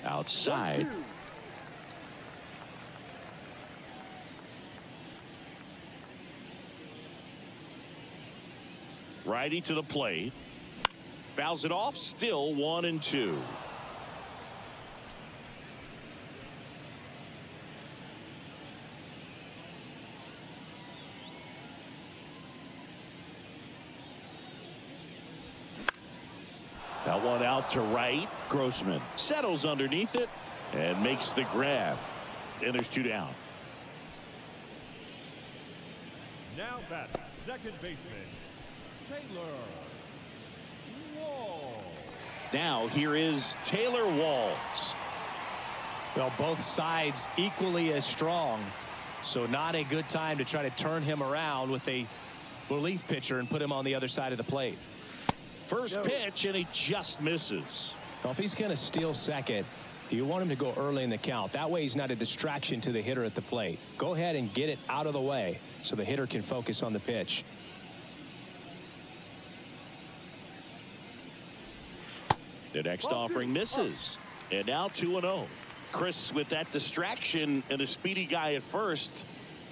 Outside. Righty to the plate. Fouls it off. Still 1-2. That one out to right. Grossman settles underneath it and makes the grab. And there's two down. Now batting, second baseman, Taylor Walls. Now here is Taylor Walls. Well, both sides equally as strong. So not a good time to try to turn him around with a relief pitcher and put him on the other side of the plate. First pitch, and he just misses. Well, if he's going to steal second, you want him to go early in the count. That way he's not a distraction to the hitter at the plate. Go ahead and get it out of the way so the hitter can focus on the pitch. The next offering misses. And now 2-0. Chris, with that distraction and a speedy guy at first,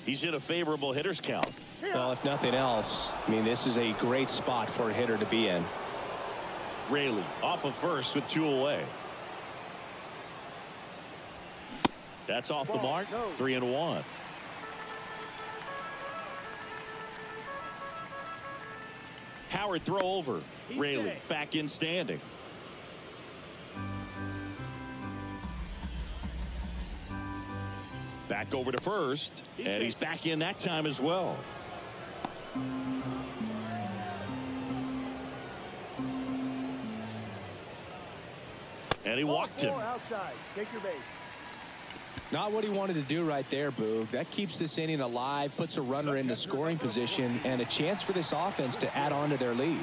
he's in a favorable hitter's count. Well, if nothing else, I mean, this is a great spot for a hitter to be in. Raley off of first with two away. That's off the Ball, mark. no. 3-1. Howard throw over. Rayleigh back in standing. Back over to first, and he's back in that time as well. And he walked him. Outside. Take your base. Not what he wanted to do right there, Boog. That keeps this inning alive, puts a runner into scoring position, and a chance for this offense to add on to their lead.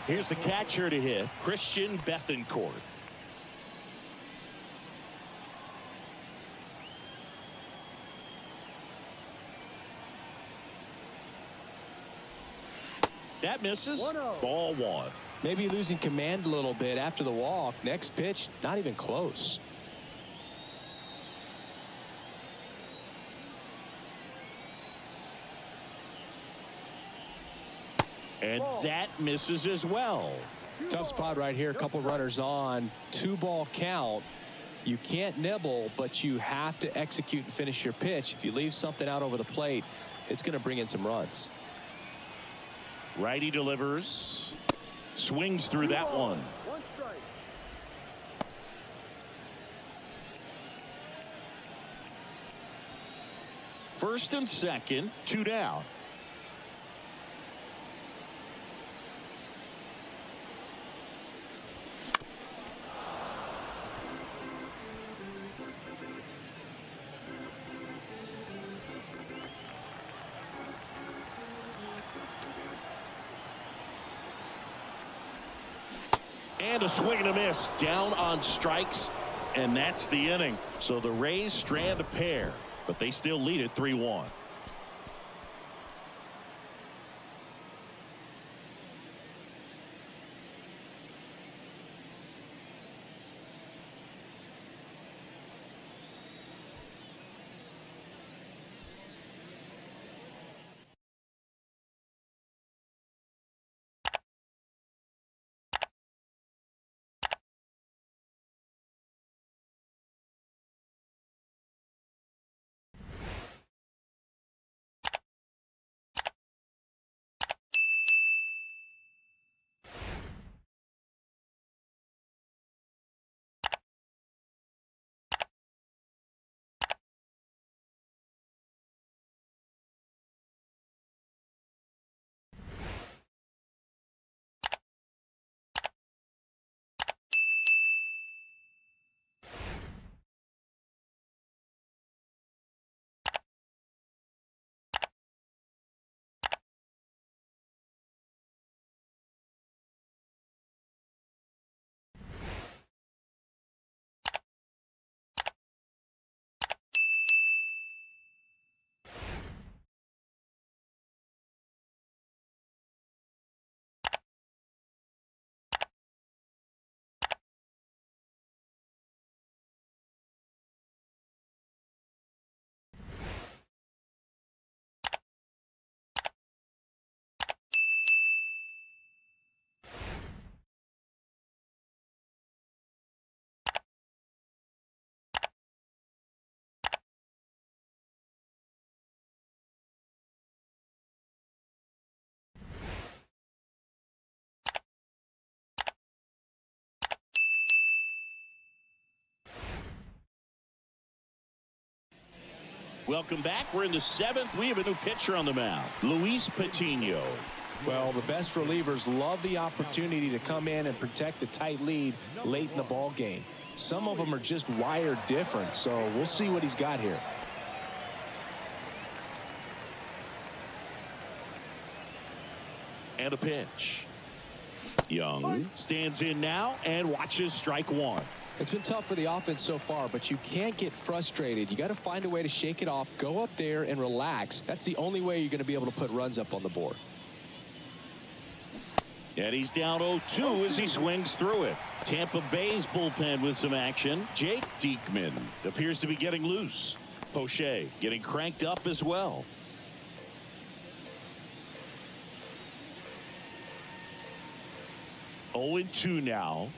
Here's the catcher to hit, Christian Bethancourt. That misses. 1-0. Ball one. Maybe losing command a little bit after the walk. Next pitch, not even close. And that misses as well. Tough spot right here. A couple runners on. 2-ball count. You can't nibble, but you have to execute and finish your pitch. If you leave something out over the plate, it's going to bring in some runs. Righty delivers. Swings through that one. One strike. First and second, 2 down. And a swing and a miss, down on strikes, and that's the inning. So the Rays strand a pair, but they still lead it 3-1. Welcome back. We're in the 7th. We have a new pitcher on the mound, Luis Patino. Well, the best relievers love the opportunity to come in and protect a tight lead late in the ball game. Some of them are just wired different, so we'll see what he's got here. And a pitch. Young stands in now and watches strike one. It's been tough for the offense so far, but you can't get frustrated. You got to find a way to shake it off, go up there and relax. That's the only way you're going to be able to put runs up on the board. And he's down 0-2 as he swings through it. Tampa Bay's bullpen with some action. Jake Diekman appears to be getting loose. Poche getting cranked up as well. Oh, 2 now.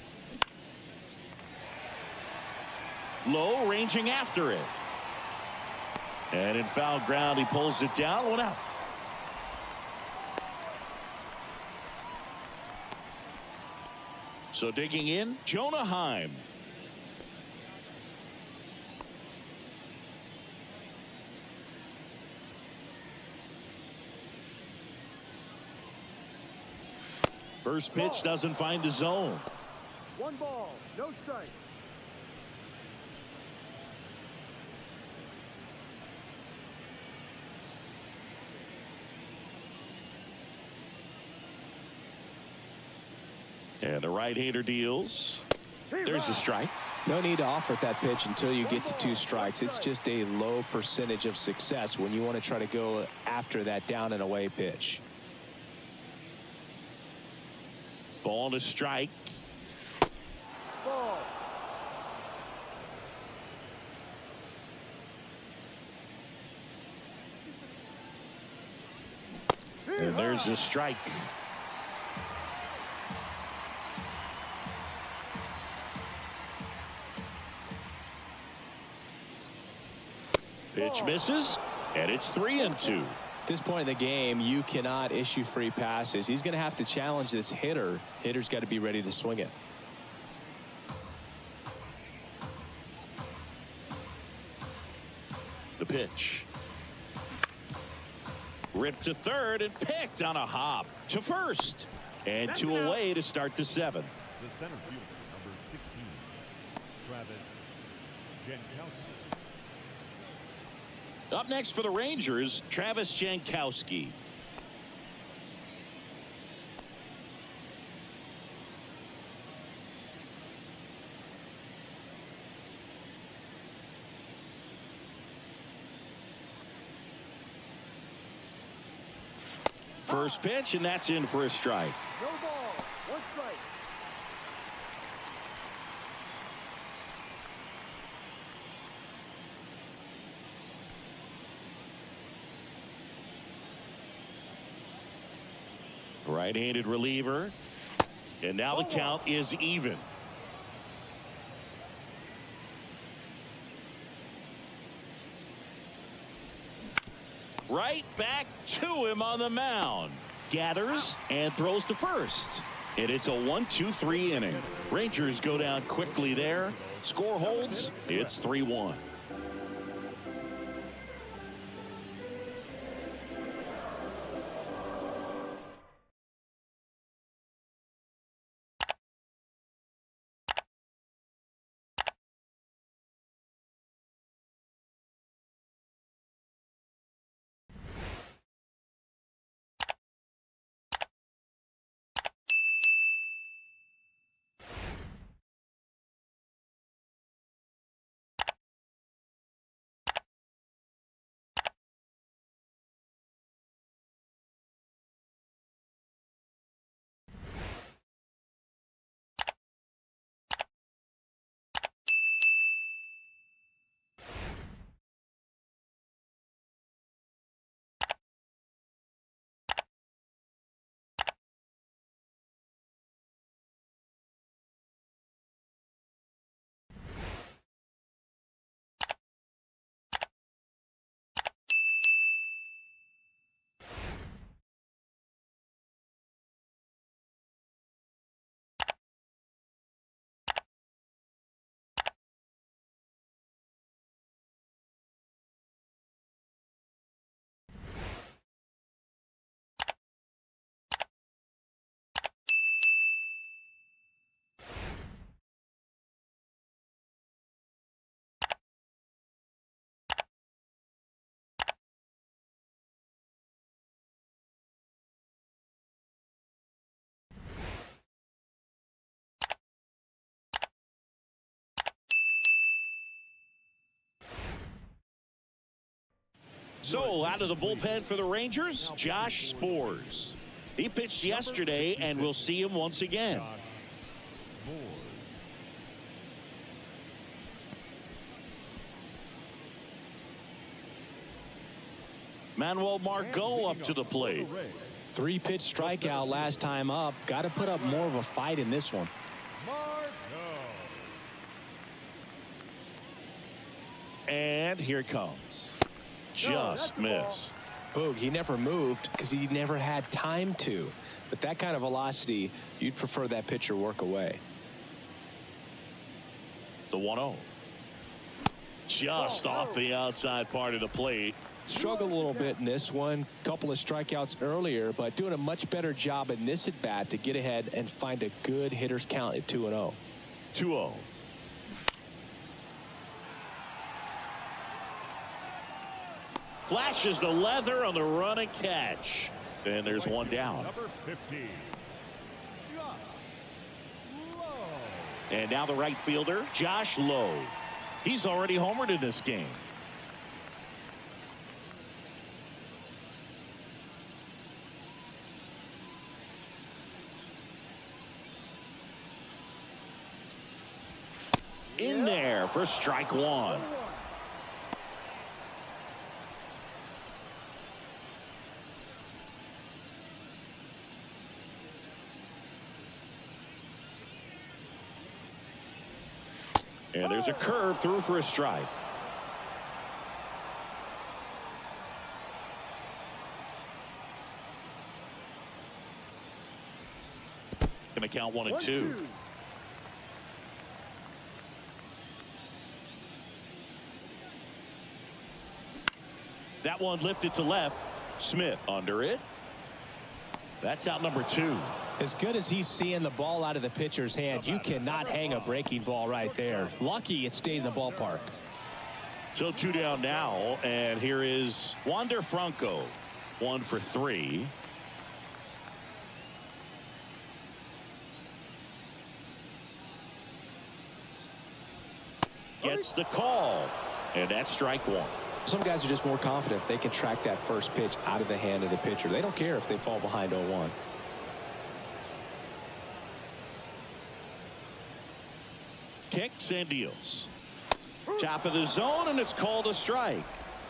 Low, ranging after it. And in foul ground, he pulls it down. 1 out. So digging in, Jonah Heim. First pitch doesn't find the zone. 1 ball, no strike. And the right-hander deals. There's the strike. No need to offer that pitch until you get to 2 strikes. It's just a low percentage of success when you want to try to go after that down and away pitch. Ball to strike. Ball. And there's the strike. Pitch misses, and it's 3-2. At this point in the game, you cannot issue free passes. He's going to have to challenge this hitter. Hitter's got to be ready to swing it. The pitch. Ripped to third and picked on a hop to first. And 2 away to start the 7th. The center fielder, number 16, Travis Jankowski. Up next for the Rangers, Travis Jankowski. First pitch, and that's in for a strike. No ball, 1 strike. Right-handed reliever. And now the count is even. Right back to him on the mound. Gathers and throws to first. And it's a 1-2-3 inning. Rangers go down quickly there. Score holds. It's 3-1. So out of the bullpen for the Rangers, Josh Spores. He pitched yesterday, and we'll see him once again. Manuel Margot up to the plate. 3-pitch strikeout last time up. Got to put up more of a fight in this one. And here it comes. Just missed. Boog, he never moved because he never had time to. But that kind of velocity, you'd prefer that pitcher work away. The 1-0. Just off the outside part of the plate. Struggled a little bit in this one. Couple of strikeouts earlier, but doing a much better job in this at bat to get ahead and find a good hitter's count at 2-0. 2-0. Flashes the leather on the run and catch. And there's one down. Number 15. And now the right fielder, Josh Lowe. He's already homered in this game. In there for strike one. And there's a curve through for a strike. Gonna count 1-2. That one lifted to left. Smith under it. That's out number 2. As good as he's seeing the ball out of the pitcher's hand, you cannot hang a breaking ball right there. Lucky it stayed in the ballpark. So 2 down now, and here is Wander Franco. 1 for 3. Gets the call, and that's strike 1. Some guys are just more confident if they can track that first pitch out of the hand of the pitcher. They don't care if they fall behind 0-1. Kicks and deals. Top of the zone, and it's called a strike.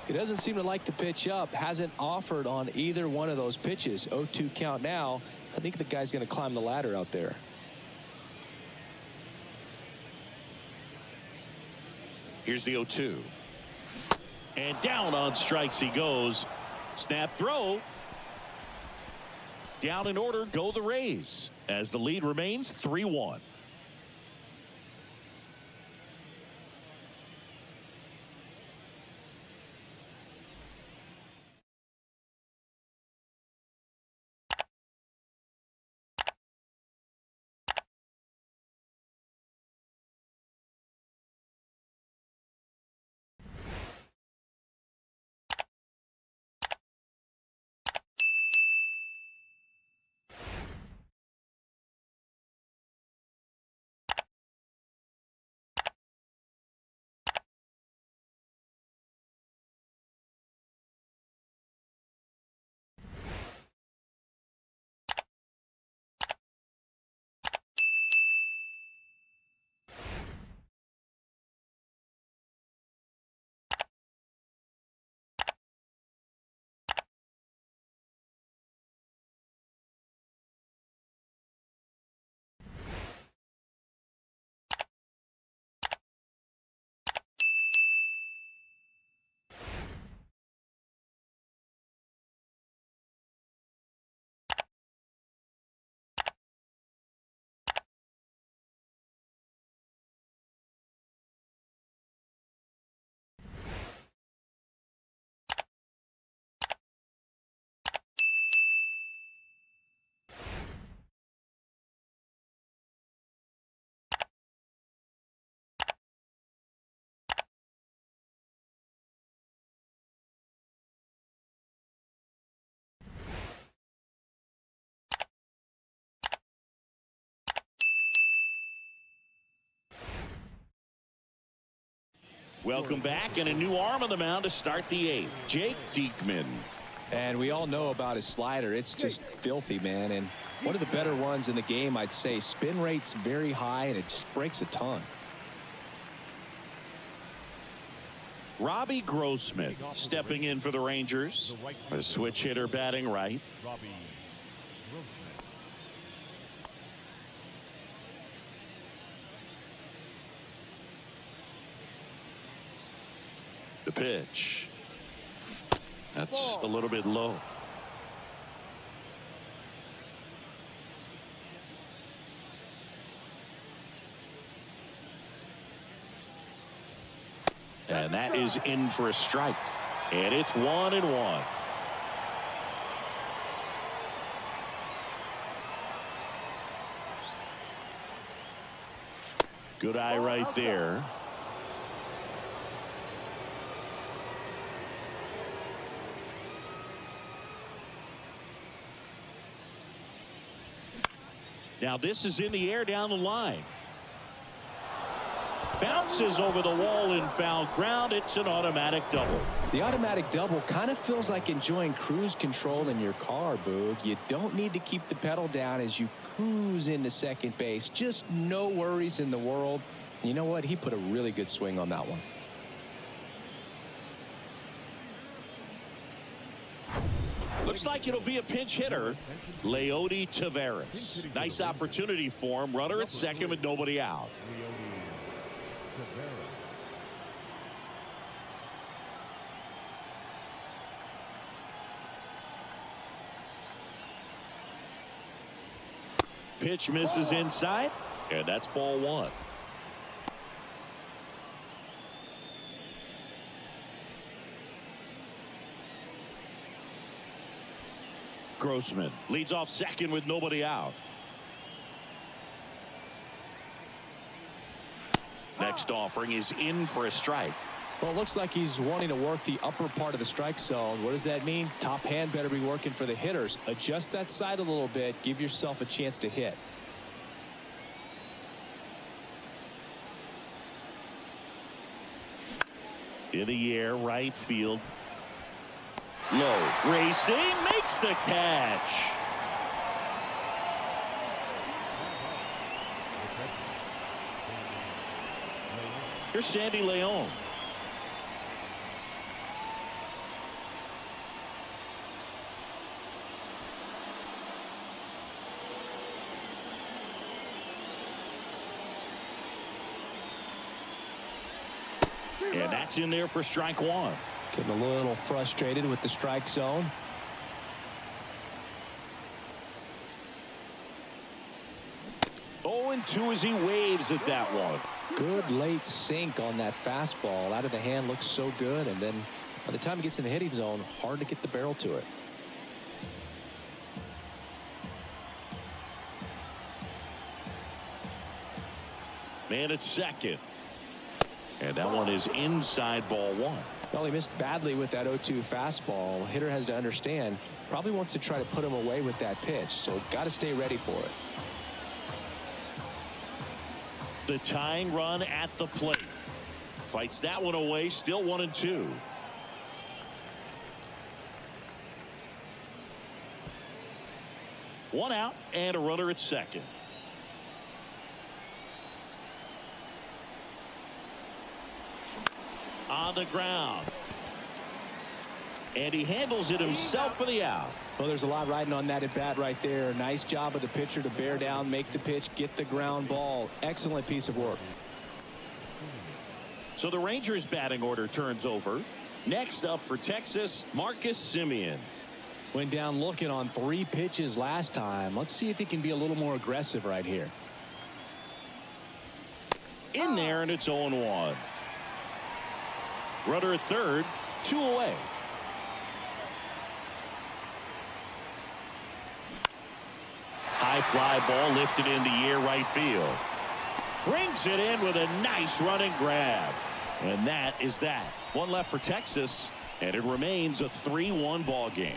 He doesn't seem to like to pitch up. Hasn't offered on either one of those pitches. 0-2 count now. I think the guy's going to climb the ladder out there. Here's the 0-2. And down on strikes he goes. Snap throw. Down in order go the Rays as the lead remains 3-1. Welcome back, and a new arm on the mound to start the 8th. Jake Diekman. And we all know about his slider. It's just filthy, man. And one of the better ones in the game, I'd say. Spin rate's very high, and it just breaks a ton. Robbie Grossman stepping in for the Rangers. A switch hitter batting right. Robbie Grossman. pitch. That's a little bit low. And that is in for a strike. And it's 1-1. Good eye right there. Now this is in the air down the line. Bounces over the wall in foul ground. It's an automatic double. The automatic double kind of feels like enjoying cruise control in your car, Boog. You don't need to keep the pedal down as you cruise into second base. Just no worries in the world. You know what? He put a really good swing on that one. Looks like it'll be a pinch hitter. Leody Taveras. Nice opportunity for him. Runner at second with nobody out. Pitch misses inside, and that's ball one. Grossman leads off second with nobody out. Next offering is in for a strike. Well, it looks like he's wanting to work the upper part of the strike zone. What does that mean? Top hand better be working for the hitters. Adjust that side a little bit. Give yourself a chance to hit. In the air, right field. Low. Racing. Makes the catch. Here's Sandy León. And that's in there for strike one. Getting a little frustrated with the strike zone. Oh, and 2 as he waves at that one. Good late sink on that fastball. Out of the hand looks so good, and then by the time it gets in the hitting zone, hard to get the barrel to it. Man at second. And that one is inside ball one. Well, he missed badly with that 0-2 fastball. Hitter has to understand, probably wants to try to put him away with that pitch, so got to stay ready for it. The tying run at the plate. Fights that one away, still 1-2. One out and a runner at second. On the ground. And he handles it himself for the out. Well, there's a lot riding on that at bat right there. Nice job of the pitcher to bear down, make the pitch, get the ground ball. Excellent piece of work. So the Rangers batting order turns over. Next up for Texas, Marcus Semien. Went down looking on 3 pitches last time. Let's see if he can be a little more aggressive right here. In there, and it's 0-1. Runner at third, 2 away. High fly ball lifted in the air right field. Brings it in with a nice running grab. And that is that. One left for Texas, and it remains a 3-1 ball game.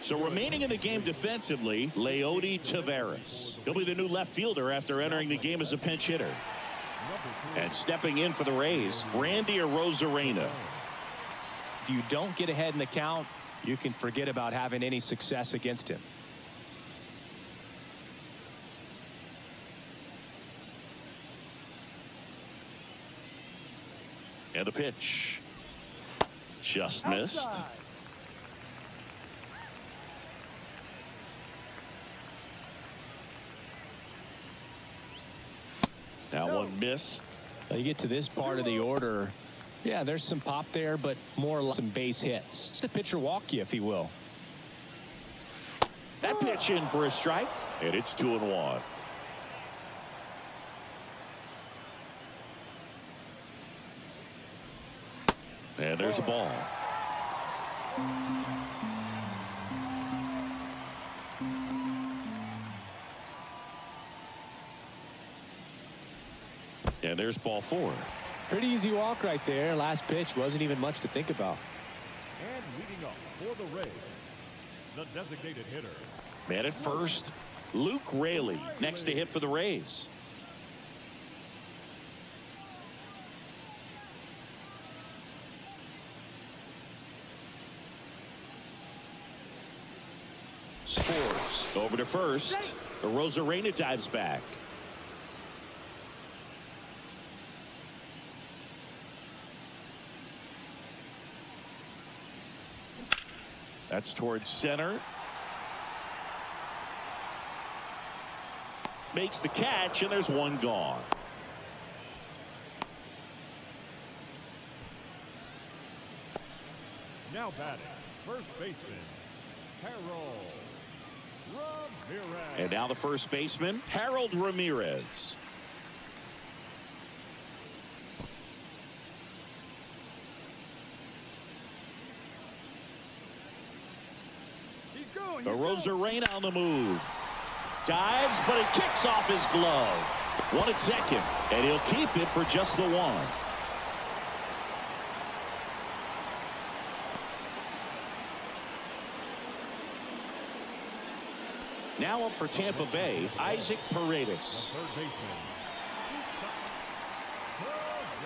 So remaining in the game defensively, Leody Taveras. He'll be the new left fielder after entering the game as a pinch hitter. And stepping in for the Rays, Randy Arozarena. If you don't get ahead in the count, you can forget about having any success against him. And a pitch. Just missed. Outside. That one missed. Now you get to this part of the order. Yeah, there's some pop there, but more like some base hits. Just a pitcher walk you, if he will. That pitch in for a strike, and it's 2-1. And there's a ball. And there's ball 4. Pretty easy walk right there. Last pitch wasn't even much to think about. And leading off for the Rays, the designated hitter. Man at first, Luke Raley next to hit for the Rays. Scores over to first. Arozarena dives back. That's towards center. Makes the catch, and there's one gone. Now batting, first baseman, Harold Ramirez. And now the first baseman, Harold Ramirez. He's going. Arozarena on the move. Dives, but it kicks off his glove. One at second, and he'll keep it for just the one. Now up for Tampa Bay, Isaac Paredes. Third baseman, Paredes.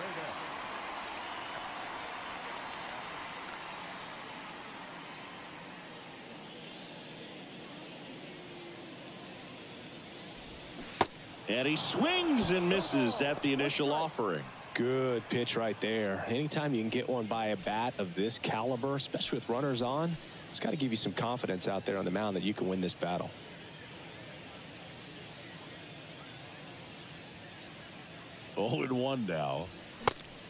And he swings and misses at the initial offering. Good pitch right there. Anytime you can get one by a bat of this caliber, especially with runners on, it's got to give you some confidence out there on the mound that you can win this battle. 0-1 now.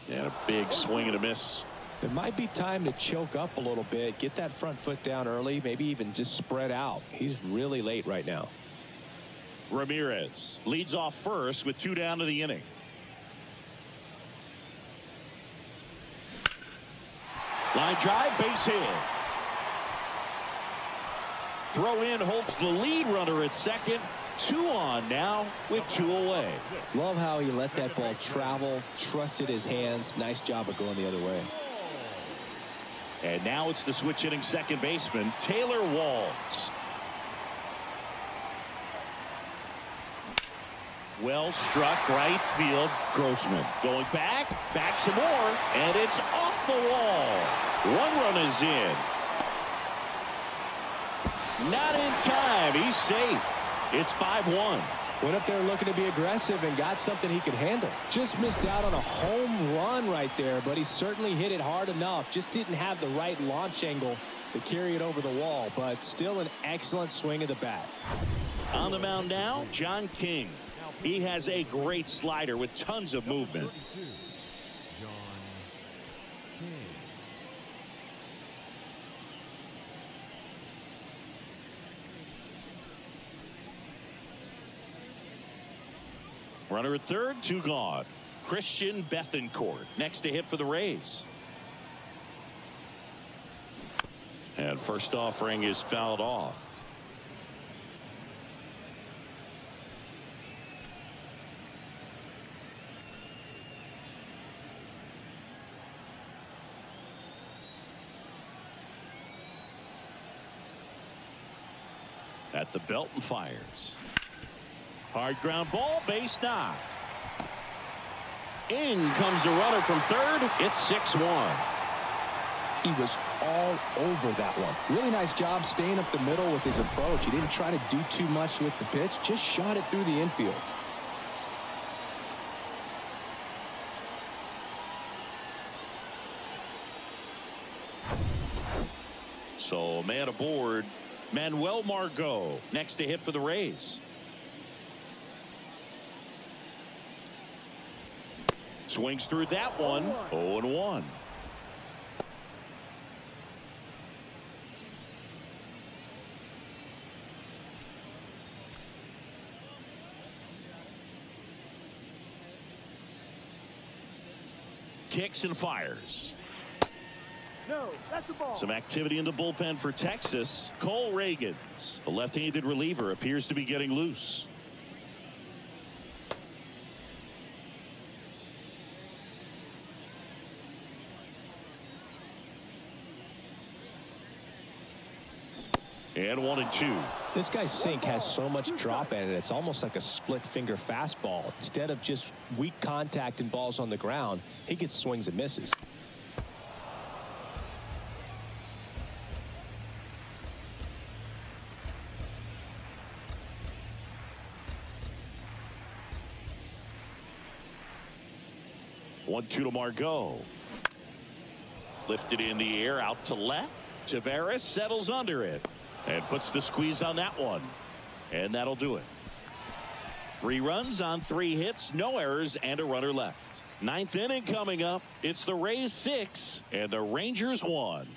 And a big swing and a miss. It might be time to choke up a little bit, get that front foot down early, maybe even just spread out. He's really late right now. Ramirez leads off first with 2 down to the inning. Line drive, base hit. Throw in hopes the lead runner at second. 2 on now with 2 away. Love how he let that ball travel, trusted his hands. Nice job of going the other way. And now it's the switch hitting second baseman, Taylor Walls. Well struck right field. Grossman going back some more, and it's off the wall. 1 run is in. Not in time. He's safe. It's 5-1. Went up there looking to be aggressive and got something he could handle. Just missed out on a home run right there, but he certainly hit it hard enough. Just didn't have the right launch angle to carry it over the wall, but still an excellent swing of the bat. On the mound now, John King. He has a great slider with tons of movement. 32, John King. Runner at third, 2 gone. Christian Bethancourt next to hit for the Rays. And first offering is fouled off. At the belt and fires. Hard ground ball, base knock. In comes the runner from third. It's 6-1. He was all over that one. Really nice job staying up the middle with his approach. He didn't try to do too much with the pitch, just shot it through the infield. So man aboard, Manuel Margot next to hit for the Rays. Swings through that one. 0-1. Kicks and fires. No, that's the ball. Some activity in the bullpen for Texas. Cole Reagans, a left-handed reliever, appears to be getting loose. And 1-2. This guy's sink has so much drop in it, it's almost like a split finger fastball. Instead of just weak contact and balls on the ground, he gets swings and misses. 1-2 to Margot. Lifted in the air out to left. Tavares settles under it and puts the squeeze on that one. And that'll do it. 3 runs on 3 hits, no errors, and a runner left. 9th inning coming up. It's the Rays 6 and the Rangers 1.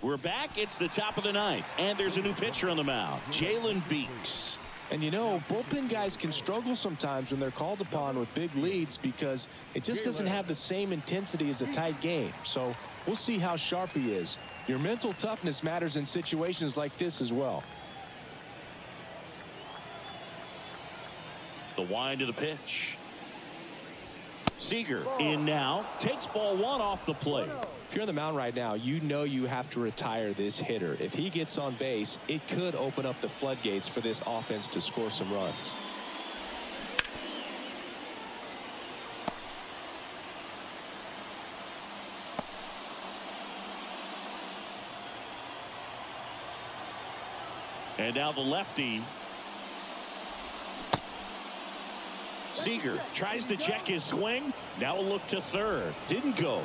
We're back. It's the top of the 9th, and there's a new pitcher on the mound, Jalen Beeks. And you know, bullpen guys can struggle sometimes when they're called upon with big leads because it just doesn't have the same intensity as a tight game. So we'll see how sharp he is. Your mental toughness matters in situations like this as well. The wind of the pitch. Seager in now, takes ball 1 off the plate. If you're on the mound right now, you know you have to retire this hitter. If he gets on base, it could open up the floodgates for this offense to score some runs. And now the lefty. Seager tries to check his swing. Now a look to third. Didn't go.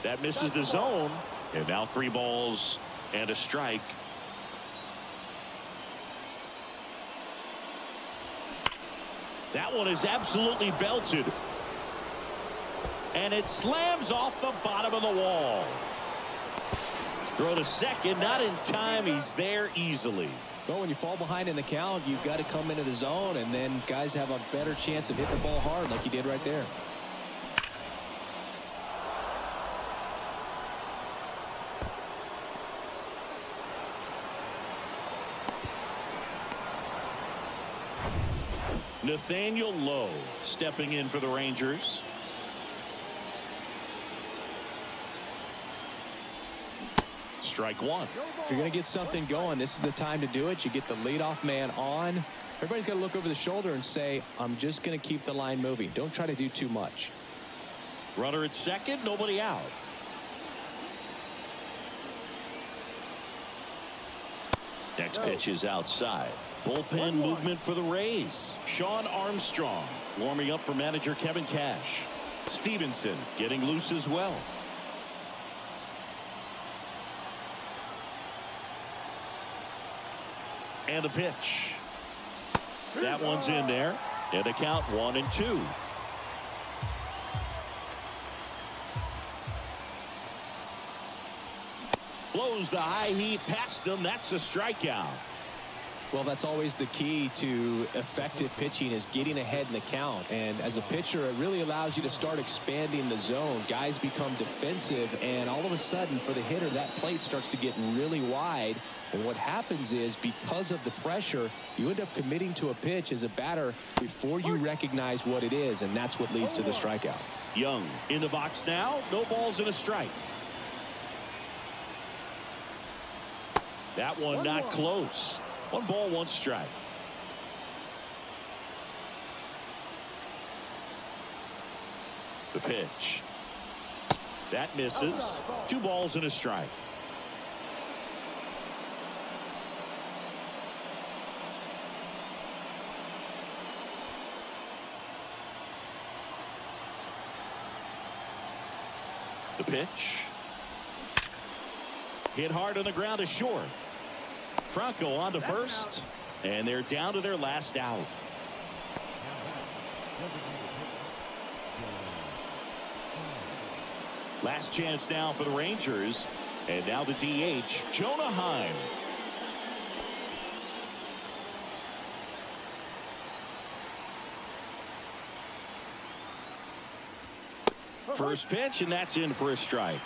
That misses the zone. And now 3 balls and a strike. That one is absolutely belted. And it slams off the bottom of the wall. Throw to second, not in time. He's there easily. Well, when you fall behind in the count, you've got to come into the zone, and then guys have a better chance of hitting the ball hard like you did right there. Nathaniel Lowe stepping in for the Rangers. Strike one. If you're going to get something going, this is the time to do it. You get the leadoff man on. Everybody's got to look over the shoulder and say, I'm just going to keep the line moving. Don't try to do too much. Runner at second, nobody out. Next pitch is outside. Bullpen movement for the Rays. Sean Armstrong warming up for manager Kevin Cash. Stevenson getting loose as well. And a pitch. That one's in there. And a count 1-2. Blows the high heat past him. That's a strikeout. Well, that's always the key to effective pitching, is getting ahead in the count. And as a pitcher, it really allows you to start expanding the zone. Guys become defensive, and all of a sudden, for the hitter, that plate starts to get really wide. And what happens is, because of the pressure, you end up committing to a pitch as a batter before you recognize what it is, and that's what leads to the strikeout. Young in the box now. No balls and a strike. That one not close. 1 ball, 1 strike. The pitch. That misses. 2 balls and a strike. The pitch. Hit hard on the ground to short. Franco on to first, and they're down to their last out. Last chance now for the Rangers, and now the DH, Jonah Heim. First pitch, and that's in for a strike.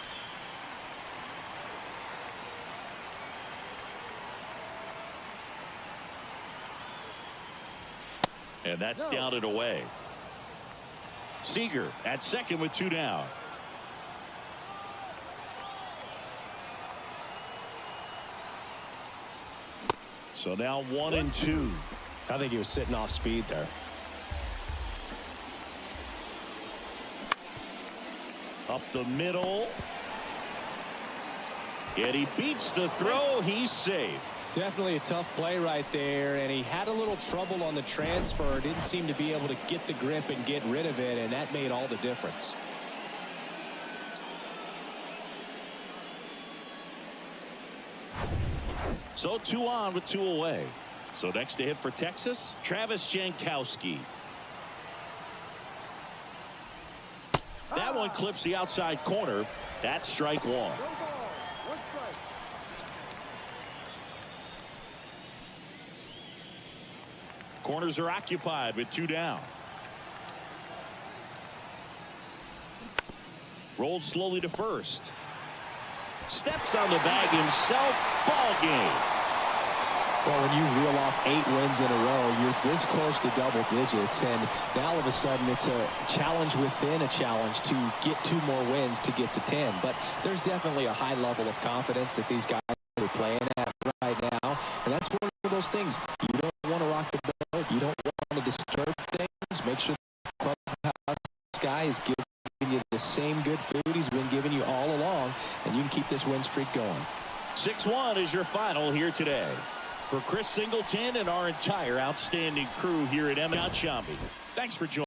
And that's down and away. Seager at second with 2 down. So now 1-2. I think he was sitting off speed there. Up the middle. And he beats the throw. He's safe. Definitely a tough play right there, and he had a little trouble on the transfer. Didn't seem to be able to get the grip and get rid of it, and that made all the difference. So 2 on with 2 away. So next to hit for Texas, Travis Jankowski. That one clips the outside corner. That's strike 1. Corners are occupied with 2 down. Rolled slowly to first. Steps on the bag himself. Ball game. Well, when you reel off 8 wins in a row, you're this close to double digits, and now all of a sudden it's a challenge within a challenge to get 2 more wins to get to 10. But there's definitely a high level of confidence that these guys are playing at right now, and that's one of those things. You don't want to rock the boat. You don't want to disturb things. Make sure the clubhouse guy is giving you the same good food he's been giving you all along, and you can keep this win streak going. 6-1 is your final here today. For Chris Singleton and our entire outstanding crew here at Shambi, thanks for joining.